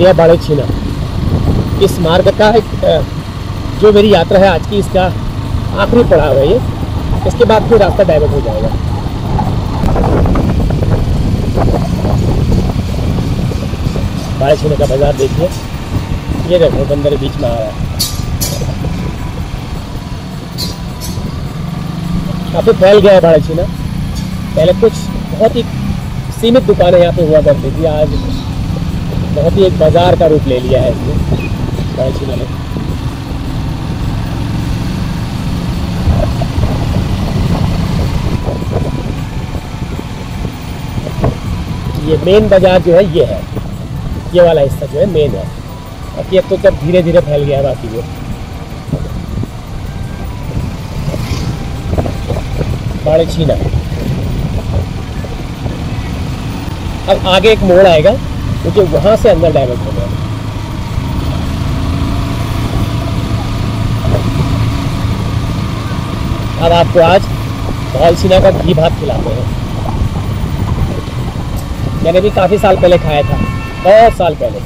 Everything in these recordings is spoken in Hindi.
गया बाड़ेछीना। इस मार्ग का जो मेरी यात्रा है आज की, इसका आखिरी पड़ाव है ये। इसके बाद फिर रास्ता डाइवर्ट हो जाएगा। बाड़ेछीना का बाजार देखिए, ये देखो बंदर बीच में आ रहा है। काफ़ी फैल गया है बाड़ेछीना। पहले कुछ बहुत ही सीमित दुकानें यहाँ पे हुआ करती थी, आज बहुत ही एक बाजार का रूप ले लिया है इसने बाड़ेछीना ने। ये मेन बाजार जो है ये है, ये वाला हिस्सा जो है मेन है। बाकी अब तो जब धीरे धीरे फैल गया है बाकी वो। बाड़ेछीना। अब आगे एक मोड़ आएगा, मुझे वहां से अंदर डाइवर्ट हो गया। अब आपको आज धौलछीना का घी भात खिलाते हैं। मैंने भी काफी साल पहले खाया था, बहुत साल पहले।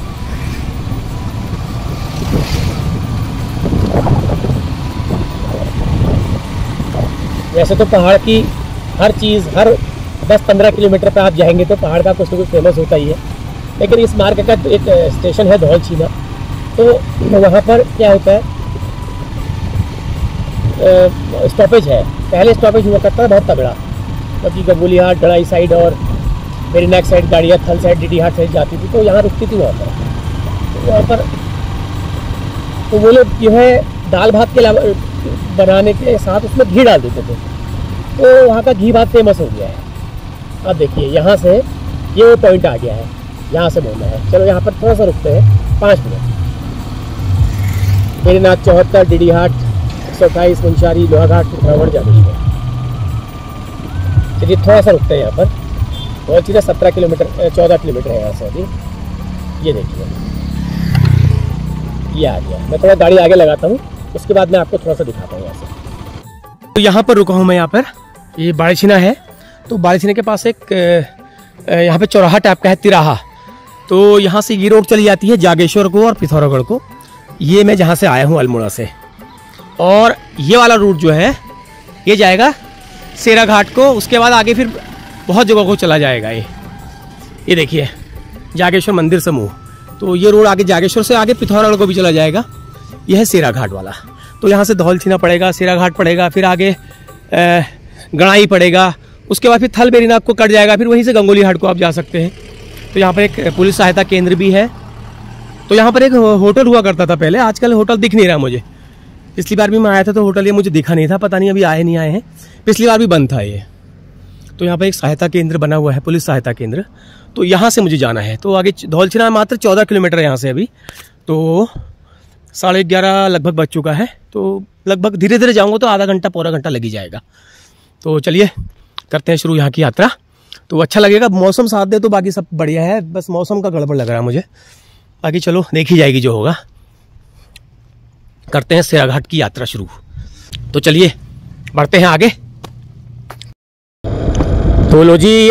वैसे तो पहाड़ की हर चीज़, हर 10-15 किलोमीटर पर आप जाएंगे तो पहाड़ का कुछ ना कुछ फेमस होता ही है। लेकिन इस मार्ग का एक स्टेशन है धौलछीना, तो वहाँ पर क्या होता है, स्टॉपेज है। पहले स्टॉपेज हुआ करता है बहुत तगड़ा, क्योंकि गंगोली हाट, डड़ाई साइड और वेरीनाग साइड गाड़ियाँ, थल साइड, डीडी हाट साइड जाती थी, तो यहाँ रुकती थी वहाँ पर। तो वो लोग जो है दाल भात के अलावा बनाने के साथ उसमें घी डाल देते थे, तो वहाँ का घी भात फेमस हो गया है। अब देखिए यहाँ से ये वो पॉइंट आ गया है, यहाँ से बोलना है। चलो यहाँ पर थोड़ा सा रुकते हैं 5 मिनट। वेरीनाग 74, डीडी हाट 128, मुंशारी, लोहाघाट, रावण, जामुन। चलिए थोड़ा सा रुकते हैं यहाँ पर। धौलछीना 17 किलोमीटर 14 किलोमीटर है यहाँ से अभी। ये देखिए ये आ गया। मैं थोड़ा गाड़ी आगे लगाता हूँ, उसके बाद मैं आपको थोड़ा सा दिखाता हूँ यहाँ से। तो यहाँ पर रुका हूँ मैं। यहाँ पर ये बाड़ेछीना है, तो बाड़ेछीना के पास एक यहाँ पे चौराहा टाइप का है, तिराहा। तो यहाँ से ये रोड चली जाती है जागेश्वर को और पिथौरागढ़ को। ये मैं जहाँ से आया हूँ अल्मोड़ा से, और ये वाला रूट जो है ये जाएगा सेरा घाट को। उसके बाद आगे फिर बहुत जगह को चला जाएगा। ये देखिए जागेश्वर मंदिर समूह, तो ये रोड आगे जागेश्वर से आगे पिथौरागढ़ को भी चला जाएगा। यह है सेरा घाट वाला। तो यहाँ से धौलछीना पड़ेगा, सेरा घाट पड़ेगा, फिर आगे गणाई पड़ेगा, उसके बाद फिर थल वेरीनाग को कट जाएगा, फिर वहीं से गंगोली हाट को आप जा सकते हैं। तो यहाँ पर एक पुलिस सहायता केंद्र भी है। तो यहाँ पर एक होटल हुआ करता था पहले, आजकल होटल दिख नहीं रहा मुझे। पिछली बार भी मैं आया था तो होटल ये मुझे दिखा नहीं था, पता नहीं अभी आए नहीं आए हैं। पिछली बार भी बंद था ये। तो यहाँ पर एक सहायता केंद्र बना हुआ है, पुलिस सहायता केंद्र। तो यहाँ से मुझे जाना है। तो आगे धौलछीना मात्र 14 किलोमीटर यहाँ से अभी, तो 11:30 लगभग बज चुका है। तो लगभग धीरे धीरे जाऊँगा तो आधा घंटा पौना घंटा लग ही जाएगा। तो चलिए करते हैं शुरू यहाँ की यात्रा। तो अच्छा लगेगा, मौसम साथ दे तो बाकी सब बढ़िया है, बस मौसम का गड़बड़ लग रहा है मुझे। बाकी चलो देखी जाएगी जो होगा। करते हैं सेरा घाट की यात्रा शुरू। तो चलिए बढ़ते हैं आगे। तो लो जी,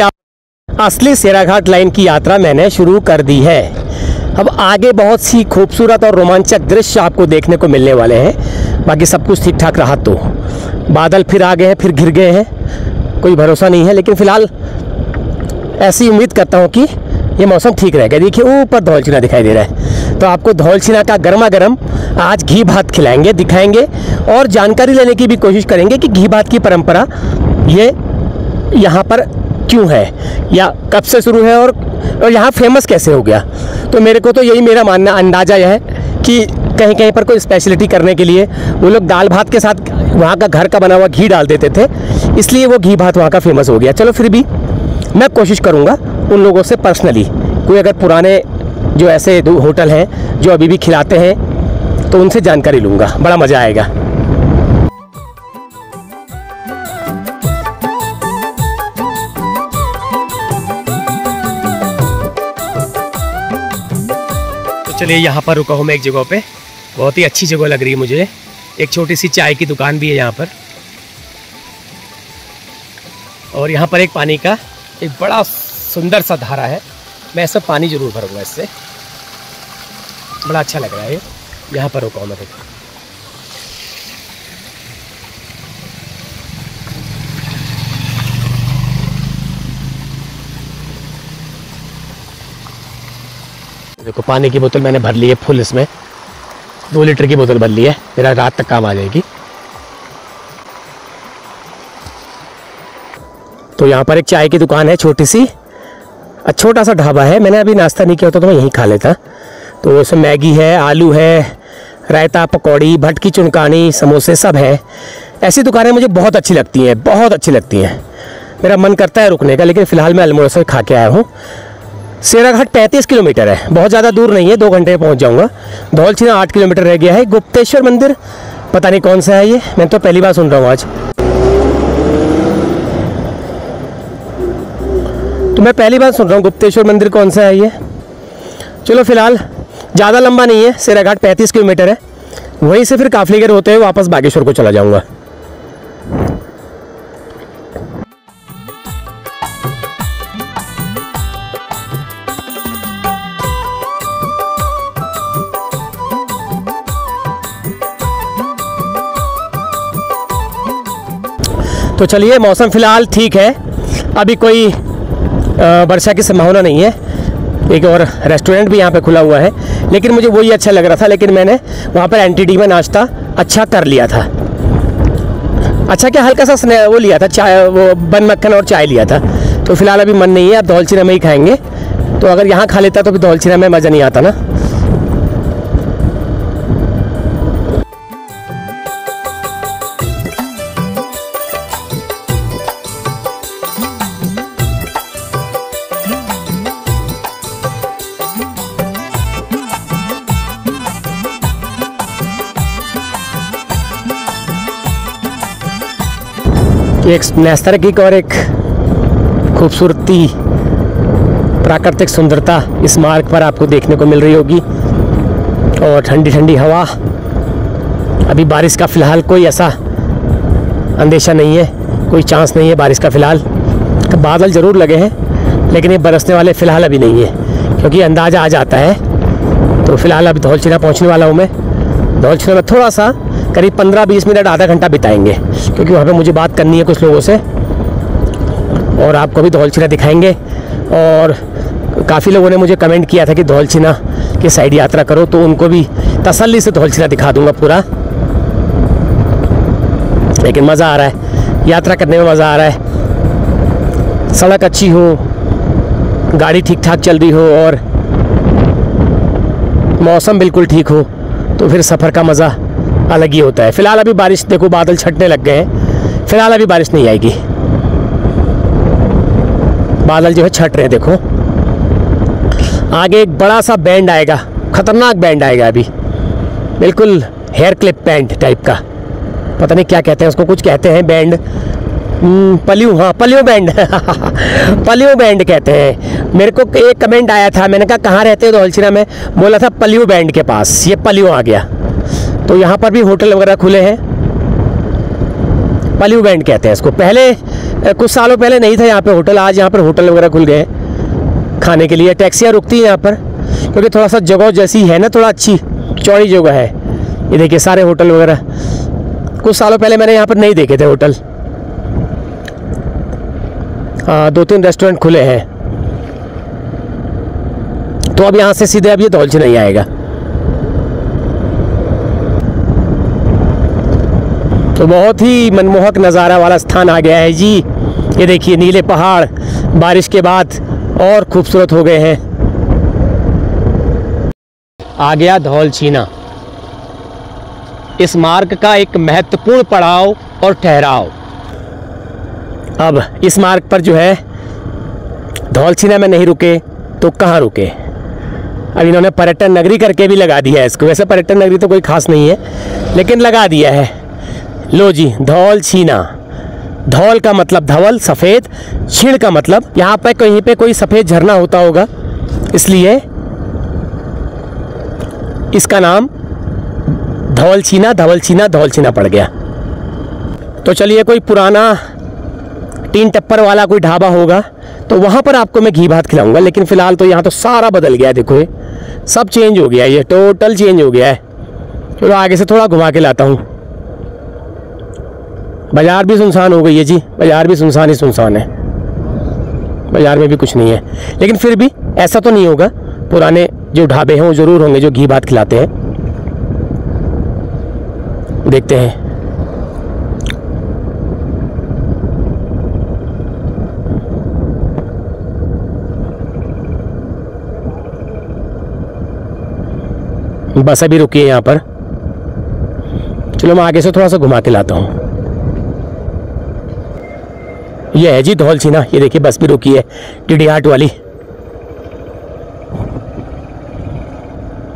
असली सेरा घाट लाइन की यात्रा मैंने शुरू कर दी है। अब आगे बहुत सी खूबसूरत और रोमांचक दृश्य आपको देखने को मिलने वाले हैं। बाकी सब कुछ ठीक ठाक रहा तो बादल फिर आ गए हैं, फिर घिर गए हैं, कोई भरोसा नहीं है। लेकिन फिलहाल ऐसी उम्मीद करता हूँ कि ये मौसम ठीक रहेगा। देखिए ऊपर धौलछीना दिखाई दे रहा है, तो आपको धौलछीना का गर्मा गर्म आज घी भात खिलाएंगे, दिखाएंगे और जानकारी लेने की भी कोशिश करेंगे कि घी भात की परंपरा ये यहाँ पर क्यों है, या कब से शुरू है, और यहाँ फेमस कैसे हो गया। तो मेरे को तो यही मेरा मानना, अंदाज़ा यह है कि कहीं कहीं पर कोई स्पेशलिटी करने के लिए वो लोग दाल भात के साथ वहाँ का घर का बना हुआ घी डाल देते थे, इसलिए वो घी भात वहाँ का फेमस हो गया। चलो फिर भी मैं कोशिश करूँगा उन लोगों से पर्सनली, कोई अगर पुराने जो ऐसे होटल हैं जो अभी भी खिलाते हैं तो उनसे जानकारी लूँगा, बड़ा मज़ा आएगा। चलिए यहाँ पर रुका हूँ मैं एक जगह पे, बहुत ही अच्छी जगह लग रही है मुझे। एक छोटी सी चाय की दुकान भी है यहाँ पर, और यहाँ पर एक पानी का एक बड़ा सुंदर सा धारा है। मैं इसमें पानी जरूर भरूंगा इससे। बड़ा अच्छा लग रहा है। यहाँ पर रुका हूँ मैं। देखो देखो पानी की बोतल मैंने भर ली है फुल, इसमें 2 लीटर की बोतल भर ली है, मेरा रात तक काम आ जाएगी। तो यहाँ पर एक चाय की दुकान है छोटी सी, छोटा सा ढाबा है। मैंने अभी नाश्ता नहीं किया होता तो मैं यहीं खा लेता। तो इसमें मैगी है, आलू है, रायता, पकौड़ी, भटकी चुनकानी, समोसे सब है। ऐसी दुकानें मुझे बहुत अच्छी लगती हैं, बहुत अच्छी लगती हैं। मेरा मन करता है रुकने का, लेकिन फ़िलहाल मैं अल्मोड़ा से खा के आया हूँ। सेराघाट 35 किलोमीटर है, बहुत ज़्यादा दूर नहीं है, 2 घंटे में पहुँच जाऊँगा। धौलछीना 8 किलोमीटर रह गया है। गुप्तेश्वर मंदिर पता नहीं कौन सा है ये, मैं तो पहली बार सुन रहा हूँ आज। तो मैं पहली बार सुन रहा हूँ गुप्तेश्वर मंदिर कौन सा है ये। चलो फिलहाल ज़्यादा लंबा नहीं है, सेराघाट 35 किलोमीटर है। वहीं से फिर काफलीगढ़ होते हुए वापस बागेश्वर को चला जाऊँगा। तो चलिए, मौसम फ़िलहाल ठीक है, अभी कोई वर्षा की संभावना नहीं है। एक और रेस्टोरेंट भी यहाँ पे खुला हुआ है, लेकिन मुझे वही अच्छा लग रहा था, लेकिन मैंने वहाँ पर एनटीडी में नाश्ता अच्छा कर लिया था। अच्छा क्या, हल्का सा वो लिया था, चाय, वो बन मक्खन और चाय लिया था। तो फिलहाल अभी मन नहीं है, अब धौलछीना में ही खाएंगे। तो अगर यहाँ खा लेता तो फिर धौलछीना में मज़ा नहीं आता ना। एक नैसर्गिक और एक खूबसूरती, प्राकृतिक सुंदरता इस मार्ग पर आपको देखने को मिल रही होगी, और ठंडी ठंडी हवा। अभी बारिश का फ़िलहाल कोई ऐसा अंदेशा नहीं है, कोई चांस नहीं है बारिश का फ़िलहाल। बादल ज़रूर लगे हैं, लेकिन ये बरसने वाले फ़िलहाल अभी नहीं है, क्योंकि अंदाज़ा आ जाता है। तो फ़िलहाल अभी धौलछीना पहुँचने वाला हूँ मैं। धौलछीना में थोड़ा सा करीब 15-20 मिनट, आधा घंटा बिताएंगे, क्योंकि वहाँ पे मुझे बात करनी है कुछ लोगों से, और आपको भी धौलछीना दिखाएंगे। और काफ़ी लोगों ने मुझे कमेंट किया था कि धौलछीना की साइड यात्रा करो, तो उनको भी तसल्ली से धौलछीना दिखा दूंगा पूरा। लेकिन मज़ा आ रहा है, यात्रा करने में मज़ा आ रहा है। सड़क अच्छी हो, गाड़ी ठीक ठाक चल रही हो, और मौसम बिल्कुल ठीक हो, तो फिर सफ़र का मज़ा अलग ही होता है। फ़िलहाल अभी बारिश, देखो बादल छटने लग गए हैं। फ़िलहाल अभी बारिश नहीं आएगी, बादल जो है छट रहे हैं। देखो आगे एक बड़ा सा बैंड आएगा, ख़तरनाक बैंड आएगा अभी, बिल्कुल हेयर क्लिप बैंड टाइप का, पता नहीं क्या कहते हैं उसको, कुछ कहते हैं बैंड, पलियो, हाँ पलियो बैंड पलियो बैंड कहते हैं। मेरे को एक कमेंट आया था, मैंने कहा कहाँ रहते हो धौलछीना में, बोला था पलियो बैंड के पास, ये पलियो आ गया। तो यहाँ पर भी होटल वगैरह खुले हैं, पलियो बैंड कहते हैं इसको। पहले कुछ सालों पहले नहीं था यहाँ पे होटल, आज यहाँ पर होटल वगैरह खुल गए हैं खाने के लिए। टैक्सियाँ रुकती हैं यहाँ पर, क्योंकि थोड़ा सा जगह जैसी है ना, थोड़ा अच्छी चौड़ी जगह है। ये देखिए सारे होटल वगैरह, कुछ सालों पहले मैंने यहाँ पर नहीं देखे थे होटल। 2-3 रेस्टोरेंट खुले हैं। तो अब यहाँ से सीधे अब ये धौलछीना नहीं आएगा। तो बहुत ही मनमोहक नज़ारा वाला स्थान आ गया है जी। ये देखिए नीले पहाड़ बारिश के बाद और खूबसूरत हो गए हैं। आ गया धौलछीना, इस मार्ग का एक महत्वपूर्ण पड़ाव और ठहराव। अब इस मार्ग पर जो है धौलछीना में नहीं रुके तो कहाँ रुके। अब इन्होंने पर्यटन नगरी करके भी लगा दिया है इसको। वैसे पर्यटन नगरी तो कोई खास नहीं है, लेकिन लगा दिया है। लो जी, धौलछीना। धौल का मतलब धवल सफ़ेद, छीण का मतलब यहाँ पे कहीं पे कोई सफ़ेद झरना होता होगा, इसलिए इसका नाम धौलछीना, धवलछीना, धौलछीना पड़ गया। तो चलिए, कोई पुराना 3 टप्पर वाला कोई ढाबा होगा तो वहाँ पर आपको मैं घी भात खिलाऊंगा, लेकिन फ़िलहाल तो यहाँ तो सारा बदल गया है। देखो सब चेंज हो गया है, ये टोटल चेंज हो गया है। चलो आगे से थोड़ा घुमा के लाता हूँ। बाजार भी सुनसान हो गई है जी, बाजार भी सुनसान ही सुनसान है, बाजार में भी कुछ नहीं है। लेकिन फिर भी ऐसा तो नहीं होगा, पुराने जो ढाबे हैं वो ज़रूर होंगे जो घी भात खिलाते हैं। देखते हैं। बस अभी रुकी है यहाँ पर। चलो मैं आगे से थोड़ा सा घुमा के लाता हूँ। ये है जी धौलछीना, ये देखिए बस भी रुकी है, टीडीहाट वाली।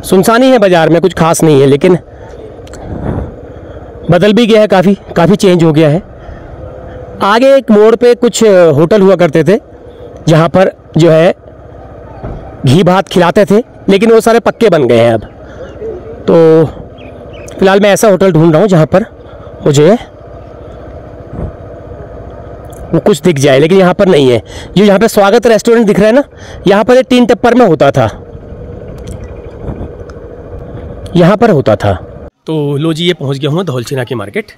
सुनसान ही है बाजार में, कुछ खास नहीं है, लेकिन बदल भी गया है, काफ़ी चेंज हो गया है। आगे एक मोड़ पे कुछ होटल हुआ करते थे जहाँ पर जो है घी भात खिलाते थे, लेकिन वो सारे पक्के बन गए हैं अब। तो फिलहाल मैं ऐसा होटल ढूंढ रहा हूँ जहाँ पर मुझे वो कुछ दिख जाए, लेकिन यहाँ पर नहीं है। जो यहाँ पे स्वागत रेस्टोरेंट दिख रहा है ना, यहाँ पर एक 3 टप्पर में होता था, यहाँ पर होता था। तो लो जी, ये पहुँच गया हूँ धौलछीना की मार्केट।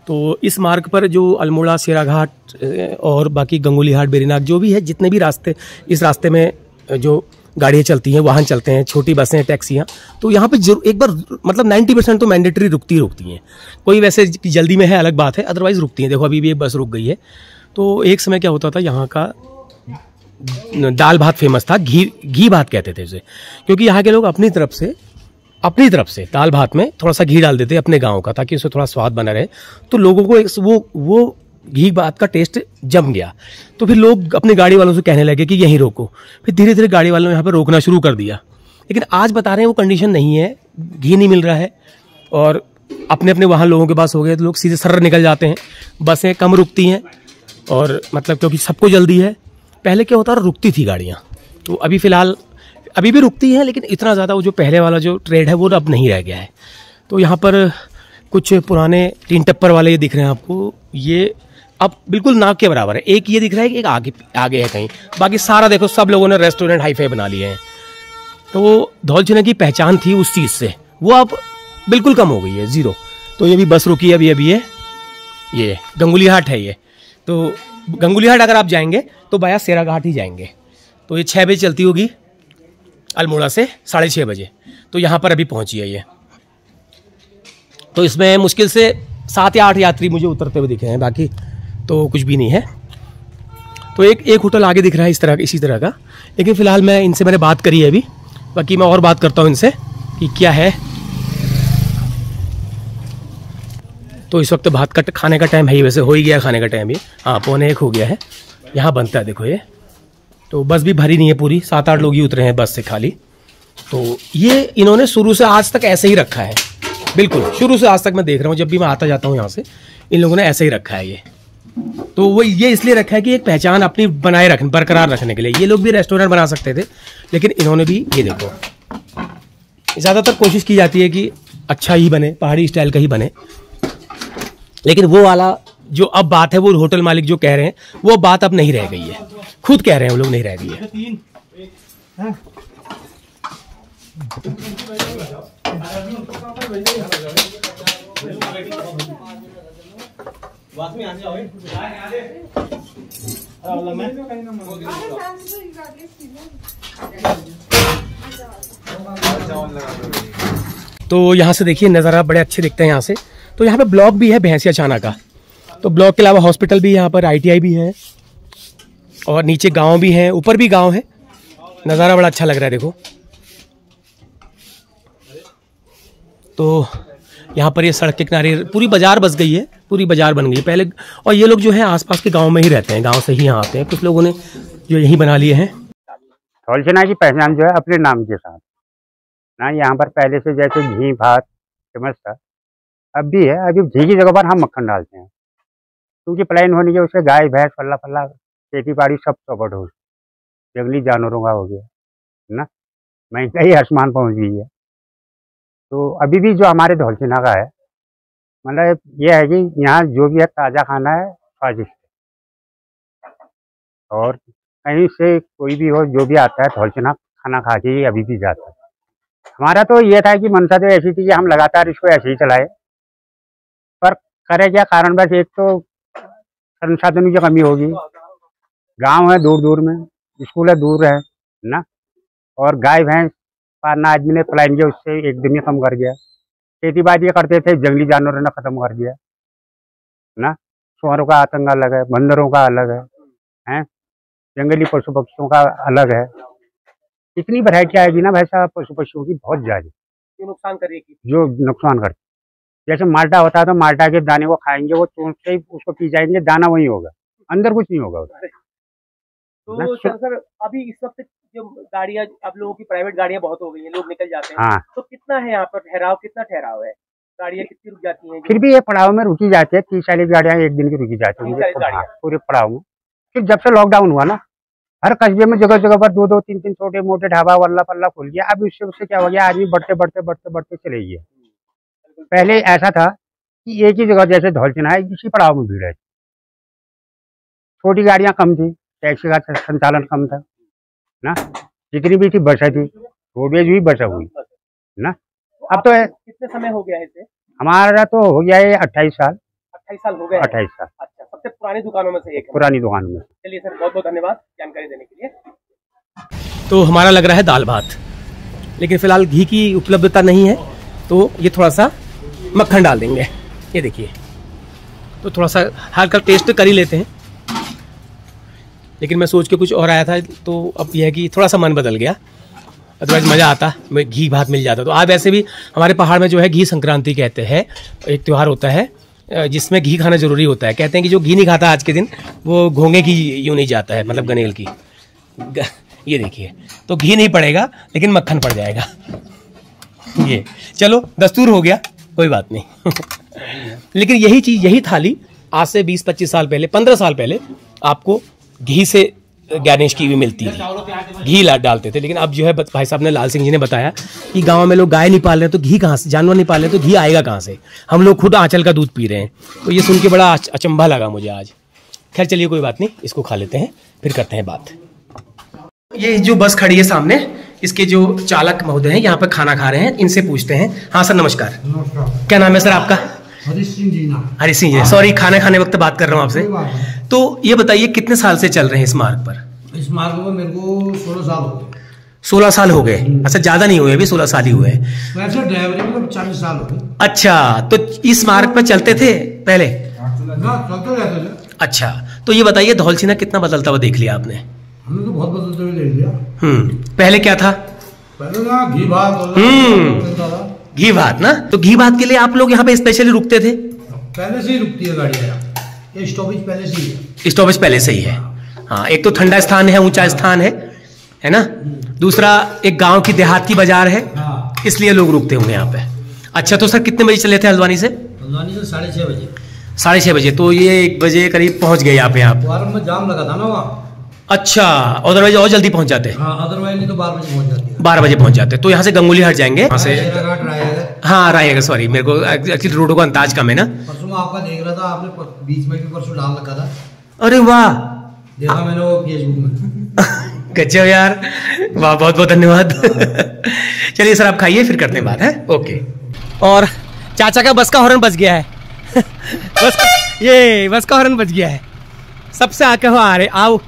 तो इस मार्ग पर जो अल्मोड़ा, सेराघाट और बाकी गंगोलीहाट, बेरीनाग जो भी है, जितने भी रास्ते, इस रास्ते में जो गाड़ियाँ चलती हैं, वाहन चलते हैं, छोटी बसें, टैक्सियाँ, तो यहाँ पे जरूर एक बार मतलब 90% तो मैंडेटरी रुकती हैं। कोई वैसे जल्दी में है अलग बात है, अदरवाइज रुकती हैं। देखो अभी भी एक बस रुक गई है। तो एक समय क्या होता था, यहाँ का दाल भात फेमस था, घी भात कहते थे उसे, क्योंकि यहाँ के लोग अपनी तरफ से दाल भात में थोड़ा सा घी डाल देते अपने गाँव का, ताकि उससे थोड़ा स्वाद बना रहे। तो लोगों को वो घी भात का टेस्ट जम गया। तो फिर लोग अपनी गाड़ी वालों से कहने लगे कि यहीं रोको। फिर धीरे धीरे गाड़ी वालों ने यहाँ पर रोकना शुरू कर दिया। लेकिन आज बता रहे हैं वो कंडीशन नहीं है, घी नहीं मिल रहा है और अपने अपने वाहन लोगों के पास हो गए, तो लोग सीधे सर्र निकल जाते हैं। बसें कम रुकती हैं और मतलब क्योंकि सबको जल्दी है। पहले क्या होता था, रुकती थी गाड़ियाँ, तो अभी फ़िलहाल अभी भी रुकती हैं, लेकिन इतना ज़्यादा वो जो पहले वाला जो ट्रेड है वो अब नहीं रह गया है। तो यहाँ पर कुछ पुराने 3 टप्पर वाले ये दिख रहे हैं आपको, ये अब बिल्कुल नाक के बराबर है। एक ये दिख रहा है कि एक आगे है कहीं, बाकी सारा देखो सब लोगों ने रेस्टोरेंट हाईफाई बना लिए हैं। तो वो धौलछीना की पहचान थी उस चीज़ से, वो अब बिल्कुल कम हो गई है, ज़ीरो। तो ये भी बस रुकी है अभी ये गंगोलीहाट है ये। तो गंगोलीहाट अगर आप जाएंगे तो बाया सेराघाट ही जाएंगे। तो ये 6 बजे चलती होगी अल्मोड़ा से, 6:30 बजे। तो यहाँ पर अभी पहुँची है ये। तो इसमें मुश्किल से 7 या 8 यात्री मुझे उतरते हुए दिखे हैं, बाकी तो कुछ भी नहीं है। तो एक होटल आगे दिख रहा है इसी तरह का, लेकिन फ़िलहाल मैं इनसे मैंने बात करी है अभी, बाकी मैं और बात करता हूँ इनसे कि क्या है। तो इस वक्त भात का खाने का टाइम है ही, वैसे हो ही गया खाने का टाइम ये, हाँ 1:45 हो गया है। यहाँ बनता है देखो ये। तो बस भी भरी नहीं है पूरी, 7-8 लोग ही उतरे हैं बस से खाली। तो ये इन्होंने शुरू से आज तक ऐसे ही रखा है, बिल्कुल शुरू से आज तक मैं देख रहा हूँ, जब भी मैं आता जाता हूँ यहाँ से, इन लोगों ने ऐसे ही रखा है ये। तो वो ये इसलिए रखा है कि एक पहचान अपनी बरकरार रखने के लिए। ये लोग भी रेस्टोरेंट बना सकते थे, लेकिन इन्होंने भी, ये देखो, ज़्यादातर कोशिश की जाती है कि अच्छा ही बने, पहाड़ी स्टाइल का ही बने। लेकिन वो वाला जो अब बात है, वो होटल मालिक जो कह रहे हैं, वो बात अब नहीं रह गई है, खुद कह रहे हैं वो लोग, नहीं रह गई है। तो यहाँ से देखिए नज़ारा बड़े अच्छे दिखते हैं यहाँ से। तो यहाँ पे ब्लॉक भी है भैंसिया छाना का। तो ब्लॉक के अलावा हॉस्पिटल भी यहाँ पर, ITI भी है और नीचे गांव भी है, ऊपर भी गांव है। नज़ारा बड़ा अच्छा लग रहा है देखो। तो यहाँ पर ये सड़क के किनारे पूरी बाजार बस गई है, पूरी बाजार बन गई है पहले। और ये लोग जो है आसपास के गांव में ही रहते हैं, गांव से ही यहाँ आते हैं। कुछ लोगों ने जो यहीं बना लिए हैं। धौलछीना की पहचान जो है अपने नाम के साथ ना, यहाँ पर पहले से जैसे घी भात फेमस था, अब भी है। अभी घी की जगह पर हम मक्खन डालते हैं, क्योंकि प्लान होने के उससे गाय भैंस फल्ला खेती बाड़ी सब चौपट हो, जंगली जानवरों का हो गया है ना, महंगाई आसमान पहुँच गई है। तो अभी भी जो हमारे धौलछीना का है, मतलब ये है कि यहाँ जो भी है ताज़ा खाना है, स्वादिष्ट, और कहीं से कोई भी हो जो भी आता है धौलछीना खाना खा के ही अभी भी जाता है। हमारा तो ये था कि मनसा तो ऐसी थी कि हम लगातार इसको ऐसे ही चलाए, पर करे क्या कारण, बस एक तो संसाधनों की कमी होगी, गांव है दूर दूर में, स्कूल है दूर है ना, और गाय भैंस पालना आदमी ने पलायन किया, उससे एक दिन ही कम कर दिया। खेती बाड़ी करते थे, जंगली जानवरों ने खत्म कर दिया ना, सुअरों का आतंक अलग है, बंदरों का अलग है, जंगली पशु पक्षियों का अलग है। इतनी वैरायटी आएगी ना भाई साहब पशु पक्षियों की, बहुत ज्यादा जो नुकसान करेगी, जो नुकसान करती। जैसे माल्टा होता है तो माल्टा के दाने को खाएंगे, वो चोंच से ही उसको पी जाएंगे, दाना वही होगा, अंदर कुछ नहीं होगा उसका। तो सर अभी इस वक्त जो गाड़ियां, अब लोगों की प्राइवेट गाड़ियां बहुत हो गई हैं, लोग निकल जाते हैं, हाँ, तो कितना है यहाँ पर ठहराव, कितना ठहराव है, गाड़ियां कितनी रुक जाती हैं? फिर भी ये पड़ाव में रुकी जाती है, 30-40 गाड़ियां एक दिन की रुकी जाती है पूरे पड़ाव में। फिर जब से लॉकडाउन हुआ ना, हर कस्बे में जगह जगह पर 2-2, 3-3 छोटे मोटे ढाबा वल्ला पल्ला खुल गया। अब उससे क्या हो गया, आदमी बढ़ते बढ़ते बढ़ते बढ़ते चले गए। पहले ऐसा था कि एक ही जगह, जैसे धौलचना है, इसी पड़ाव में भीड़ है, छोटी गाड़ियां कम थी, टैक्सी का संचालन कम था ना, जितनी भी थी बसें थी, रोडवेज भी बसें हुई ना। अब तो कितने समय हो गया है इसे? हमारा तो हो गया है 28 साल। 28 साल हो गए? 28 साल। अच्छा, सबसे पुरानी दुकानों में से एक? पुरानी दुकान में। चलिए सर, बहुत बहुत धन्यवाद जानकारी देने के लिए। तो हमारा लग रहा है दाल भात, लेकिन फिलहाल घी की उपलब्धता नहीं है, तो ये थोड़ा सा मक्खन डाल देंगे। ये देखिए, तो थोड़ा सा हल्का टेस्ट कर ही लेते हैं, लेकिन मैं सोच के कुछ और आया था, तो अब यह है कि थोड़ा सा मन बदल गया। अदरवाइज मज़ा आता, मैं घी भात मिल जाता। तो आज वैसे भी हमारे पहाड़ में जो है घी संक्रांति कहते हैं, एक त्यौहार होता है जिसमें घी खाना जरूरी होता है। कहते हैं कि जो घी नहीं खाता आज के दिन, वो घोंगे की यूं नहीं जाता है, मतलब गनेल की। ये देखिए, तो घी नहीं पड़ेगा लेकिन मक्खन पड़ जाएगा। ये चलो दस्तूर हो गया, कोई बात नहीं। लेकिन यही चीज़, यही थाली आज से 20-25 साल पहले, 15 साल पहले आपको घी से गैनेश की भी मिलती थी, घी डालते थे। लेकिन अब जो है भाई साहब ने, लाल सिंह जी ने बताया कि गांव में लोग गाय नहीं पाल रहे, तो घी कहाँ से, जानवर नहीं पाल रहे, तो घी आएगा कहाँ से? हम लोग खुद आंचल का दूध पी रहे हैं। तो ये सुन के बड़ा अचंभा लगा मुझे आज। खैर चलिए, कोई बात नहीं, इसको खा लेते हैं, फिर करते हैं बात। ये जो बस खड़ी है सामने, इसके जो चालक महोदय हैं यहाँ पे खाना खा रहे हैं, इनसे पूछते हैं। हाँ सर नमस्कार, क्या नाम है सर आपका? हरी सिंह जी ना? हरी सिंह जी, सॉरी, खाना खाने वक्त बात कर रहा हूँ आपसे। तो ये बताइए कितने साल से चल रहे हैं इस मार्ग पर? इस मार्ग में मेरे को 16 साल हो गए। 16 साल हो गए? अच्छा, ज्यादा नहीं हुए, अभी 16 साल ही हुए हैं। वैसे ड्राइवरी में 40 साल हो गए। अच्छा, तो इस मार्ग पर चलते थे पहले? चलते रहते थे। अच्छा, तो ये बताइए धौलछिना कितना बदलता हुआ देख लिया आपने? हमने तो बहुत बदलते हुए देख लिया। पहले क्या था? पहले ना घी भात, घी भात ना, तो घी भात के लिए आप लोग यहाँ पे स्पेशली रुकते थे? पहले से ही रुकती है गाड़ी, ये स्टॉपेज पहले से ही है। स्टॉपेज पहले से ही है। हाँ, एक तो ठंडा स्थान है, ऊंचा स्थान है ना, दूसरा एक गांव की देहात की बाजार है, इसलिए लोग रुकते होंगे यहाँ पे। अच्छा, तो सर कितने बजे चले थे हल्द्वानी से? हल्द्वानी से 6:30 बजे। 6:30 बजे, तो ये 1 बजे करीब पहुंच गए यहाँ पे आप? वारम में जाम लगा था ना वहाँ। अच्छा, अदरवाइज और जल्दी पहुंच जाते? हाँ, अदरवाइज नहीं तो 12 बजे पहुंच जाते। 12 बजे पहुंच जाते। तो यहाँ से गंगोली हट जाएंगे, यहाँ से हाँ रायगढ़, सॉरी मेरे को एक्चुअली रोडों का अंदाज कम है ना। परसों मैं आपका देख रहा था, आपने बीच में भी परसों डाल रखा था। अरे वाह, देखा मैंने वो फेसबुक में। गजब यार, वाह, बहुत बहुत धन्यवाद। चलिए सर, आप खाइए, फिर करते हैं बात, है ओके। और चाचा का बस का हॉर्न बज गया है। बस का हॉर्न बज गया है, सबसे आके हो आ रहे, आओ,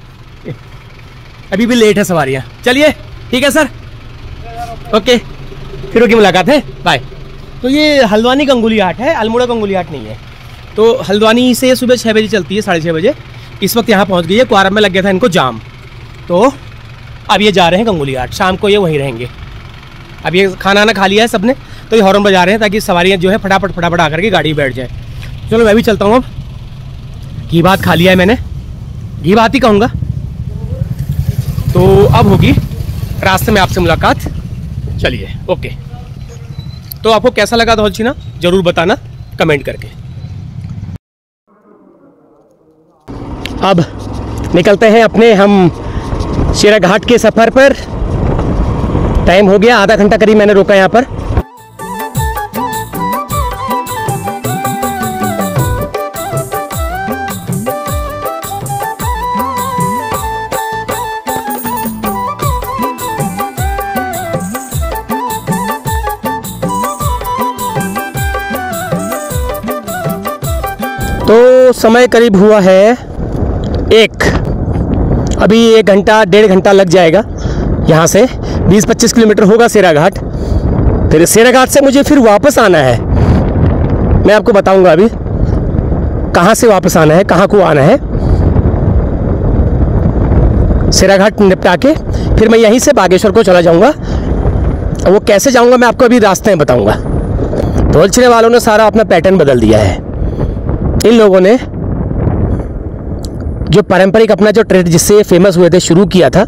अभी भी लेट है सवारियाँ। चलिए ठीक है सर, ओके, फिर होगी मुलाकात है, बाय। तो ये हल्द्वानी गंगोली हाट है, अल्मोड़ा गंगोली हाट नहीं है। तो हल्द्वानी से सुबह 6 बजे चलती है, 6:30 बजे। इस वक्त यहाँ पहुँच गई है, क्वारम में लग गया था इनको जाम, तो अब ये जा रहे हैं गंगोली हाट, शाम को ये वहीं रहेंगे। अब ये खाना ना खा लिया है सबने, तो ये हॉर्न बजा रहे हैं ताकि सवारियाँ जो है फटाफट आकर के गाड़ी बैठ जाए। चलो मैं भी चलता हूँ, अब घी भात खा लिया है मैंने, घी भात ही कहूँगा। तो अब होगी रास्ते में आपसे मुलाकात। चलिए ओके। तो आपको कैसा लगा धौलछिना जरूर बताना कमेंट करके। अब निकलते हैं अपने हम शेराघाट के सफ़र पर। टाइम हो गया, आधा घंटा करीब मैंने रोका यहाँ पर। तो समय करीब हुआ है 1। अभी 1 घंटा 1.5 घंटा लग जाएगा। यहाँ से 20-25 किलोमीटर होगा सेराघाट। फिर सेराघाट से मुझे फिर वापस आना है। मैं आपको बताऊंगा अभी कहाँ से वापस आना है, कहाँ को आना है। सेराघाट निपटा के फिर मैं यहीं से बागेश्वर को चला जाऊंगा। वो कैसे जाऊंगा मैं आपको अभी रास्ते में बताऊंगा। धौलछिने वालों ने सारा अपना पैटर्न बदल दिया है। इन लोगों ने जो पारंपरिक अपना जो ट्रेड जिससे ये फेमस हुए थे, शुरू किया था,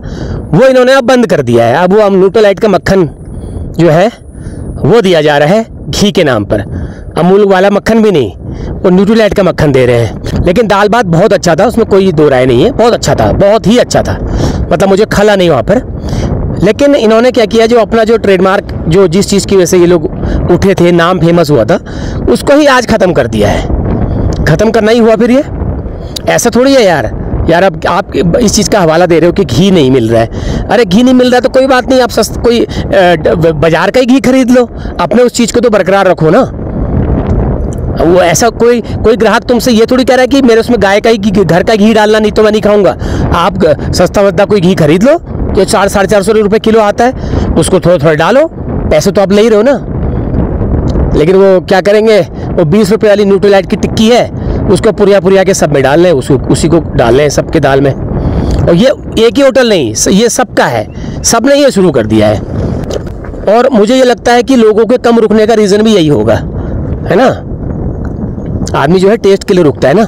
वो इन्होंने अब बंद कर दिया है। अब वो न्यूट्रलाइट का मक्खन जो है वो दिया जा रहा है घी के नाम पर। अमूल वाला मक्खन भी नहीं, वो न्यूट्रलाइट का मक्खन दे रहे हैं। लेकिन दाल भात बहुत अच्छा था, उसमें कोई दो राय नहीं है, बहुत अच्छा था, बहुत ही अच्छा था। मतलब मुझे खला नहीं वहाँ पर। लेकिन इन्होंने क्या किया, जो अपना जो ट्रेडमार्क जो जिस चीज़ की वजह से ये लोग उठे थे, नाम फेमस हुआ था, उसको ही आज ख़त्म कर दिया है। ख़त्म करना ही हुआ फिर ये। ऐसा थोड़ी है यार। अब आप इस चीज़ का हवाला दे रहे हो कि घी नहीं मिल रहा है। अरे घी नहीं मिल रहा है तो कोई बात नहीं, आप कोई बाजार का ही घी खरीद लो, अपने उस चीज़ को तो बरकरार रखो ना। वो ऐसा कोई ग्राहक तुमसे ये थोड़ी कह रहा है कि मेरे उसमें गाय का ही घर का घी डालना, नहीं तो मैं नहीं खाऊंगा। आप सस्ता वस्ता कोई घी खरीद लो जो 400-450 रुपये किलो आता है, उसको थोड़ा थोड़ा डालो, पैसे तो आप ले ही रहे हो ना। लेकिन वो क्या करेंगे, वो 20 रुपये वाली न्यूट्रलाइट की टिक्की है, उसको पुरिया के सब में डाल लें, उसी को डाल लें सबके दाल में। और ये एक ही होटल नहीं, ये सबका है, सब ने ये शुरू कर दिया है। और मुझे ये लगता है कि लोगों के कम रुकने का रीज़न भी यही होगा, है ना। आदमी जो है टेस्ट के लिए रुकता है ना,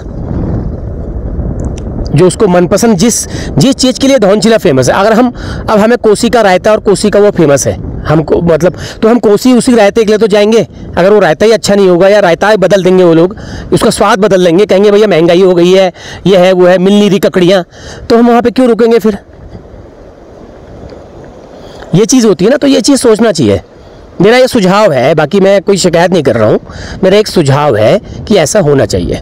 जो उसको मनपसंद जिस चीज़ के लिए धौलछिना फेमस है। अगर अब हमें कोसी का रायता और कोसी का वो फेमस है, हमको मतलब तो हम कोसी उसी रायते के लिए तो जाएंगे। अगर वो रायता ही अच्छा नहीं होगा या रायता ही बदल देंगे वो लोग, उसका स्वाद बदल देंगे, कहेंगे भैया महंगाई हो गई है, ये है वो है, मिल नहीं रही ककड़ियाँ, तो हम वहाँ पे क्यों रुकेंगे फिर। ये चीज़ होती है ना, तो ये चीज़ सोचना चाहिए। मेरा ये सुझाव है, बाकी मैं कोई शिकायत नहीं कर रहा हूँ, मेरा एक सुझाव है कि ऐसा होना चाहिए।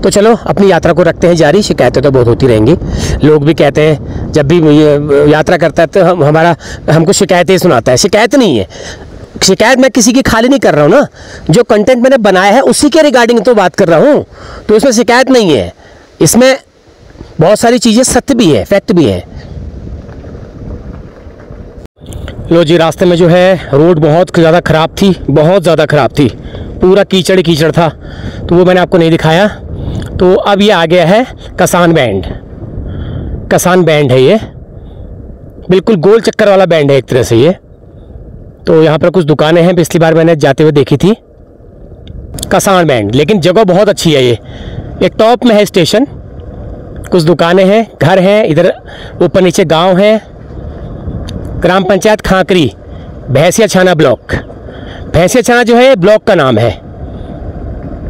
तो चलो अपनी यात्रा को रखते हैं जारी। शिकायतें तो बहुत होती रहेंगी, लोग भी कहते हैं जब भी ये यात्रा करता है तो हमको शिकायतें सुनाता है। शिकायत नहीं है, शिकायत मैं किसी की खाली नहीं कर रहा हूँ ना, जो कंटेंट मैंने बनाया है उसी के रिगार्डिंग तो बात कर रहा हूँ, तो इसमें शिकायत नहीं है। इसमें बहुत सारी चीज़ें सत्य भी है, फैक्ट भी है। लो जी, रास्ते में जो है रोड बहुत ज़्यादा ख़राब थी, बहुत ज़्यादा ख़राब थी, पूरा कीचड़ कीचड़ था, तो वो मैंने आपको नहीं दिखाया। तो अब ये आ गया है कसान बैंड। कसान बैंड है ये, बिल्कुल गोल चक्कर वाला बैंड है एक तरह से ये। तो यहाँ पर कुछ दुकानें हैं, पिछली बार मैंने जाते हुए देखी थी कसान बैंड, लेकिन जगह बहुत अच्छी है। ये एक टॉप में है स्टेशन, कुछ दुकानें हैं, घर हैं, इधर ऊपर नीचे गाँव है। ग्राम पंचायत खांकरी, भैंसिया छाना ब्लॉक। भैंसिया छाना जो है ब्लॉक का नाम है।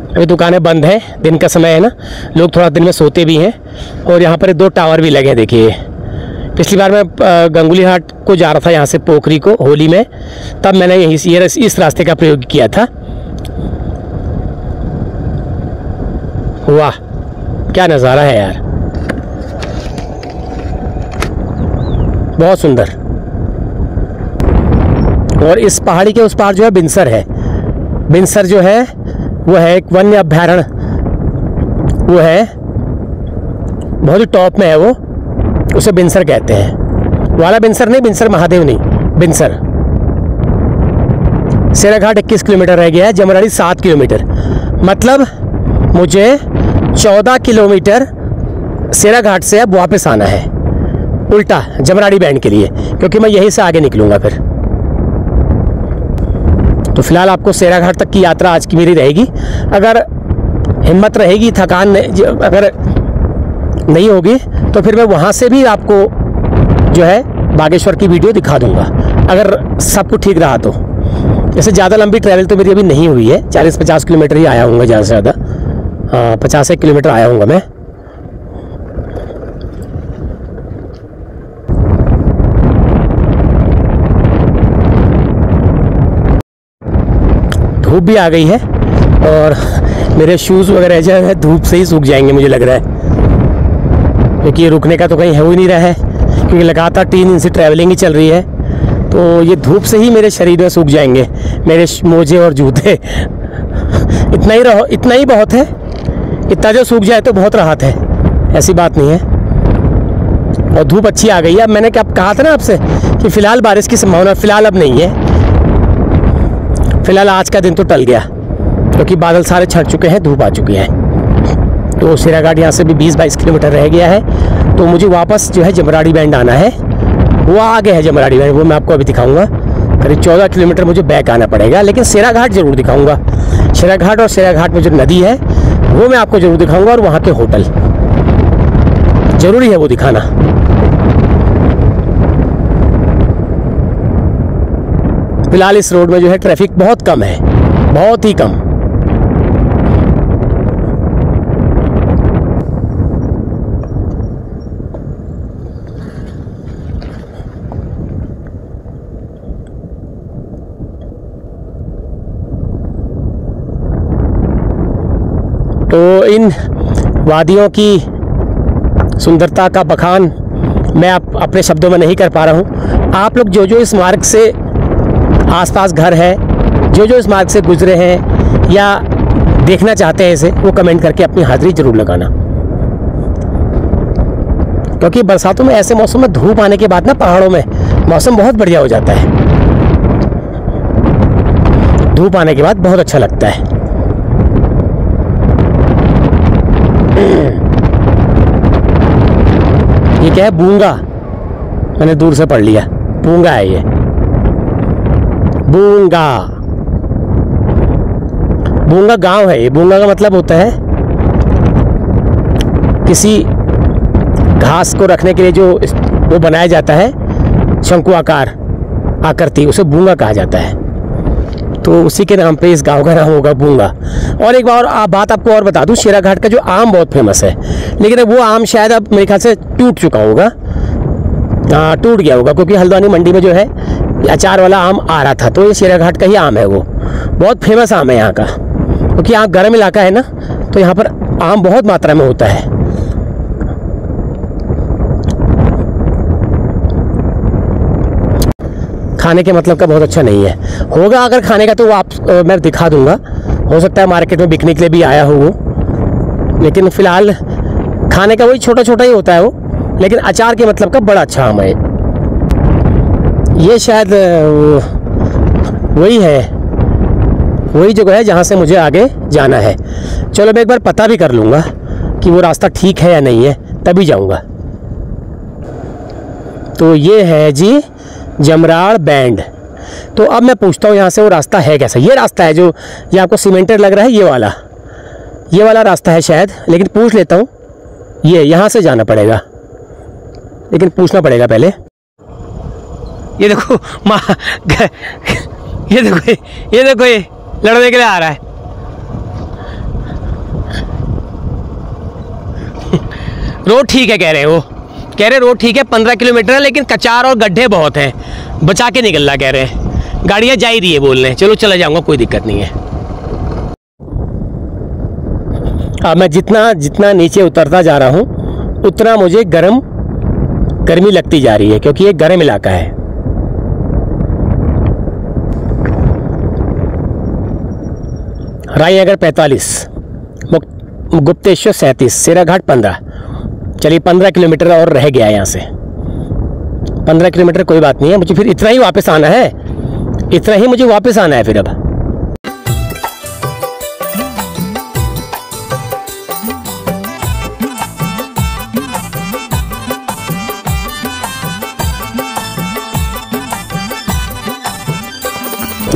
अभी दुकानें बंद हैं, दिन का समय है ना, लोग थोड़ा दिन में सोते भी हैं। और यहाँ पर 2 टावर भी लगे हैं, देखिए। पिछली बार मैं गंगुली हाट को जा रहा था यहाँ से पोखरी को होली में, तब मैंने इस रास्ते का प्रयोग किया था। वाह क्या नज़ारा है यार, बहुत सुंदर। और इस पहाड़ी के उस पार जो है बिनसर है। बिनसर जो है वो है एक वन्य अभ्यारण्य, वो है बहुत ही टॉप में है वो, उसे बिनसर कहते हैं। वाला बिनसर नहीं, बिनसर महादेव नहीं, बिनसर। सेराघाट 21 किलोमीटर रह गया है, जमराड़ी 7 किलोमीटर। मतलब मुझे 14 किलोमीटर सेराघाट से अब वापस आना है उल्टा जमराड़ी बैंड के लिए, क्योंकि मैं यहीं से आगे निकलूंगा फिर। तो फिलहाल आपको सेराघाट तक की यात्रा आज की मेरी रहेगी। अगर हिम्मत रहेगी, थकान अगर नहीं होगी, तो फिर मैं वहाँ से भी आपको जो है बागेश्वर की वीडियो दिखा दूंगा, अगर सब कुछ ठीक रहा तो। जैसे ज़्यादा लंबी ट्रैवल तो मेरी अभी नहीं हुई है, 40-50 किलोमीटर ही आया हूँगा ज़्यादा से ज़्यादा। हाँ, 50 किलोमीटर आया हूँगा मैं। धूप भी आ गई है और मेरे शूज़ वगैरह जो है धूप से ही सूख जाएंगे मुझे लग रहा है, क्योंकि ये रुकने का तो कहीं हो ही नहीं रहा है, क्योंकि लगातार 3 दिन से ट्रैवलिंग ही चल रही है। तो ये धूप से ही मेरे शरीर में सूख जाएंगे मेरे मोजे और जूते। इतना ही बहुत है इतना जो सूख जाए तो बहुत राहत है, ऐसी बात नहीं है। और धूप अच्छी आ गई है। अब मैंने क्या कहा था ना आपसे कि फ़िलहाल बारिश की संभावना फ़िलहाल अब नहीं है। फ़िलहाल आज का दिन तो टल गया क्योंकि बादल सारे छट चुके हैं, धूप आ चुकी है। तो शेराघाट यहाँ से भी 20-22 किलोमीटर रह गया है। तो मुझे वापस जो है जमराड़ी बैंड आना है। वो आगे है जमराड़ी बैंड, वो मैं आपको अभी दिखाऊंगा। करीब 14 किलोमीटर मुझे बैक आना पड़ेगा, लेकिन शेराघाट ज़रूर दिखाऊंगा। शेराघाट और शेराघाट में जो नदी है वो मैं आपको ज़रूर दिखाऊंगा, और वहाँ के होटल ज़रूरी है वो दिखाना। फिलहाल इस रोड में जो है ट्रैफिक बहुत कम है, बहुत ही कम। तो इन वादियों की सुंदरता का बखान मैं अपने शब्दों में नहीं कर पा रहा हूँ। आप लोग जो जो इस मार्ग से आसपास घर है, जो जो इस मार्ग से गुजरे हैं या देखना चाहते हैं इसे, वो कमेंट करके अपनी हाजिरी जरूर लगाना। क्योंकि बरसातों में ऐसे मौसम में धूप आने के बाद ना पहाड़ों में मौसम बहुत बढ़िया हो जाता है। धूप आने के बाद बहुत अच्छा लगता है। ये क्या है? बूंगा। मैंने दूर से पढ़ लिया, बूंगा है ये, बूंगा। बूंगा गांव है ये। बूंगा का मतलब होता है किसी घास को रखने के लिए जो वो बनाया जाता है, शंकु आकार आकृति, उसे बूंगा कहा जाता है। तो उसी के नाम पे इस गांव का नाम होगा बूंगा। और एक बार बात आपको और बता दूं, शेराघाट का जो आम बहुत फेमस है, लेकिन वो आम शायद अब मेरे ख्याल से टूट चुका होगा। टूट गया होगा, क्योंकि हल्द्वानी मंडी में जो है अचार वाला आम आ रहा था। तो ये शेराघाट का ही आम है, वो बहुत फेमस आम है यहाँ का। क्योंकि यहाँ गर्म इलाका है ना, तो यहाँ पर आम बहुत मात्रा में होता है। खाने के मतलब का बहुत अच्छा नहीं है। होगा अगर खाने का तो वो मैं दिखा दूंगा। हो सकता है मार्केट में बिकने के लिए भी आया हो वो, लेकिन फ़िलहाल खाने का वही छोटा छोटा ही होता है वो। लेकिन अचार के मतलब का बड़ा अच्छा आम है ये। शायद वही है, वही जगह है जहाँ से मुझे आगे जाना है। चलो मैं एक बार पता भी कर लूँगा कि वो रास्ता ठीक है या नहीं है, तभी जाऊँगा। तो ये है जी जमराड़ बैंड। तो अब मैं पूछता हूँ यहाँ से वो रास्ता है कैसा। ये रास्ता है जो ये आपको सीमेंटेड लग रहा है, ये वाला रास्ता है शायद, लेकिन पूछ लेता हूँ। ये यहाँ से जाना पड़ेगा, लेकिन पूछना पड़ेगा पहले। ये देखो माँ, ये देखो ये लड़ने के लिए आ रहा है। रोड ठीक है कह रहे हैं वो, कह रहे रोड ठीक है, 15 किलोमीटर है, लेकिन कचार और गड्ढे बहुत हैं, बचा के निकलना कह रहे हैं। गाड़ियाँ जा ही रही है बोल रहे हैं। चलो चला जाऊँगा, कोई दिक्कत नहीं है। अब मैं जितना नीचे उतरता जा रहा हूँ उतना मुझे गर्मी लगती जा रही है, क्योंकि ये गर्म इलाका है। रायनगर 45, गुप्तेश्वर 37, शेराघाट 15। चलिए 15 किलोमीटर और रह गया यहाँ से। 15 किलोमीटर कोई बात नहीं है, मुझे फिर इतना ही वापस आना है, इतना ही मुझे वापस आना है फिर अब।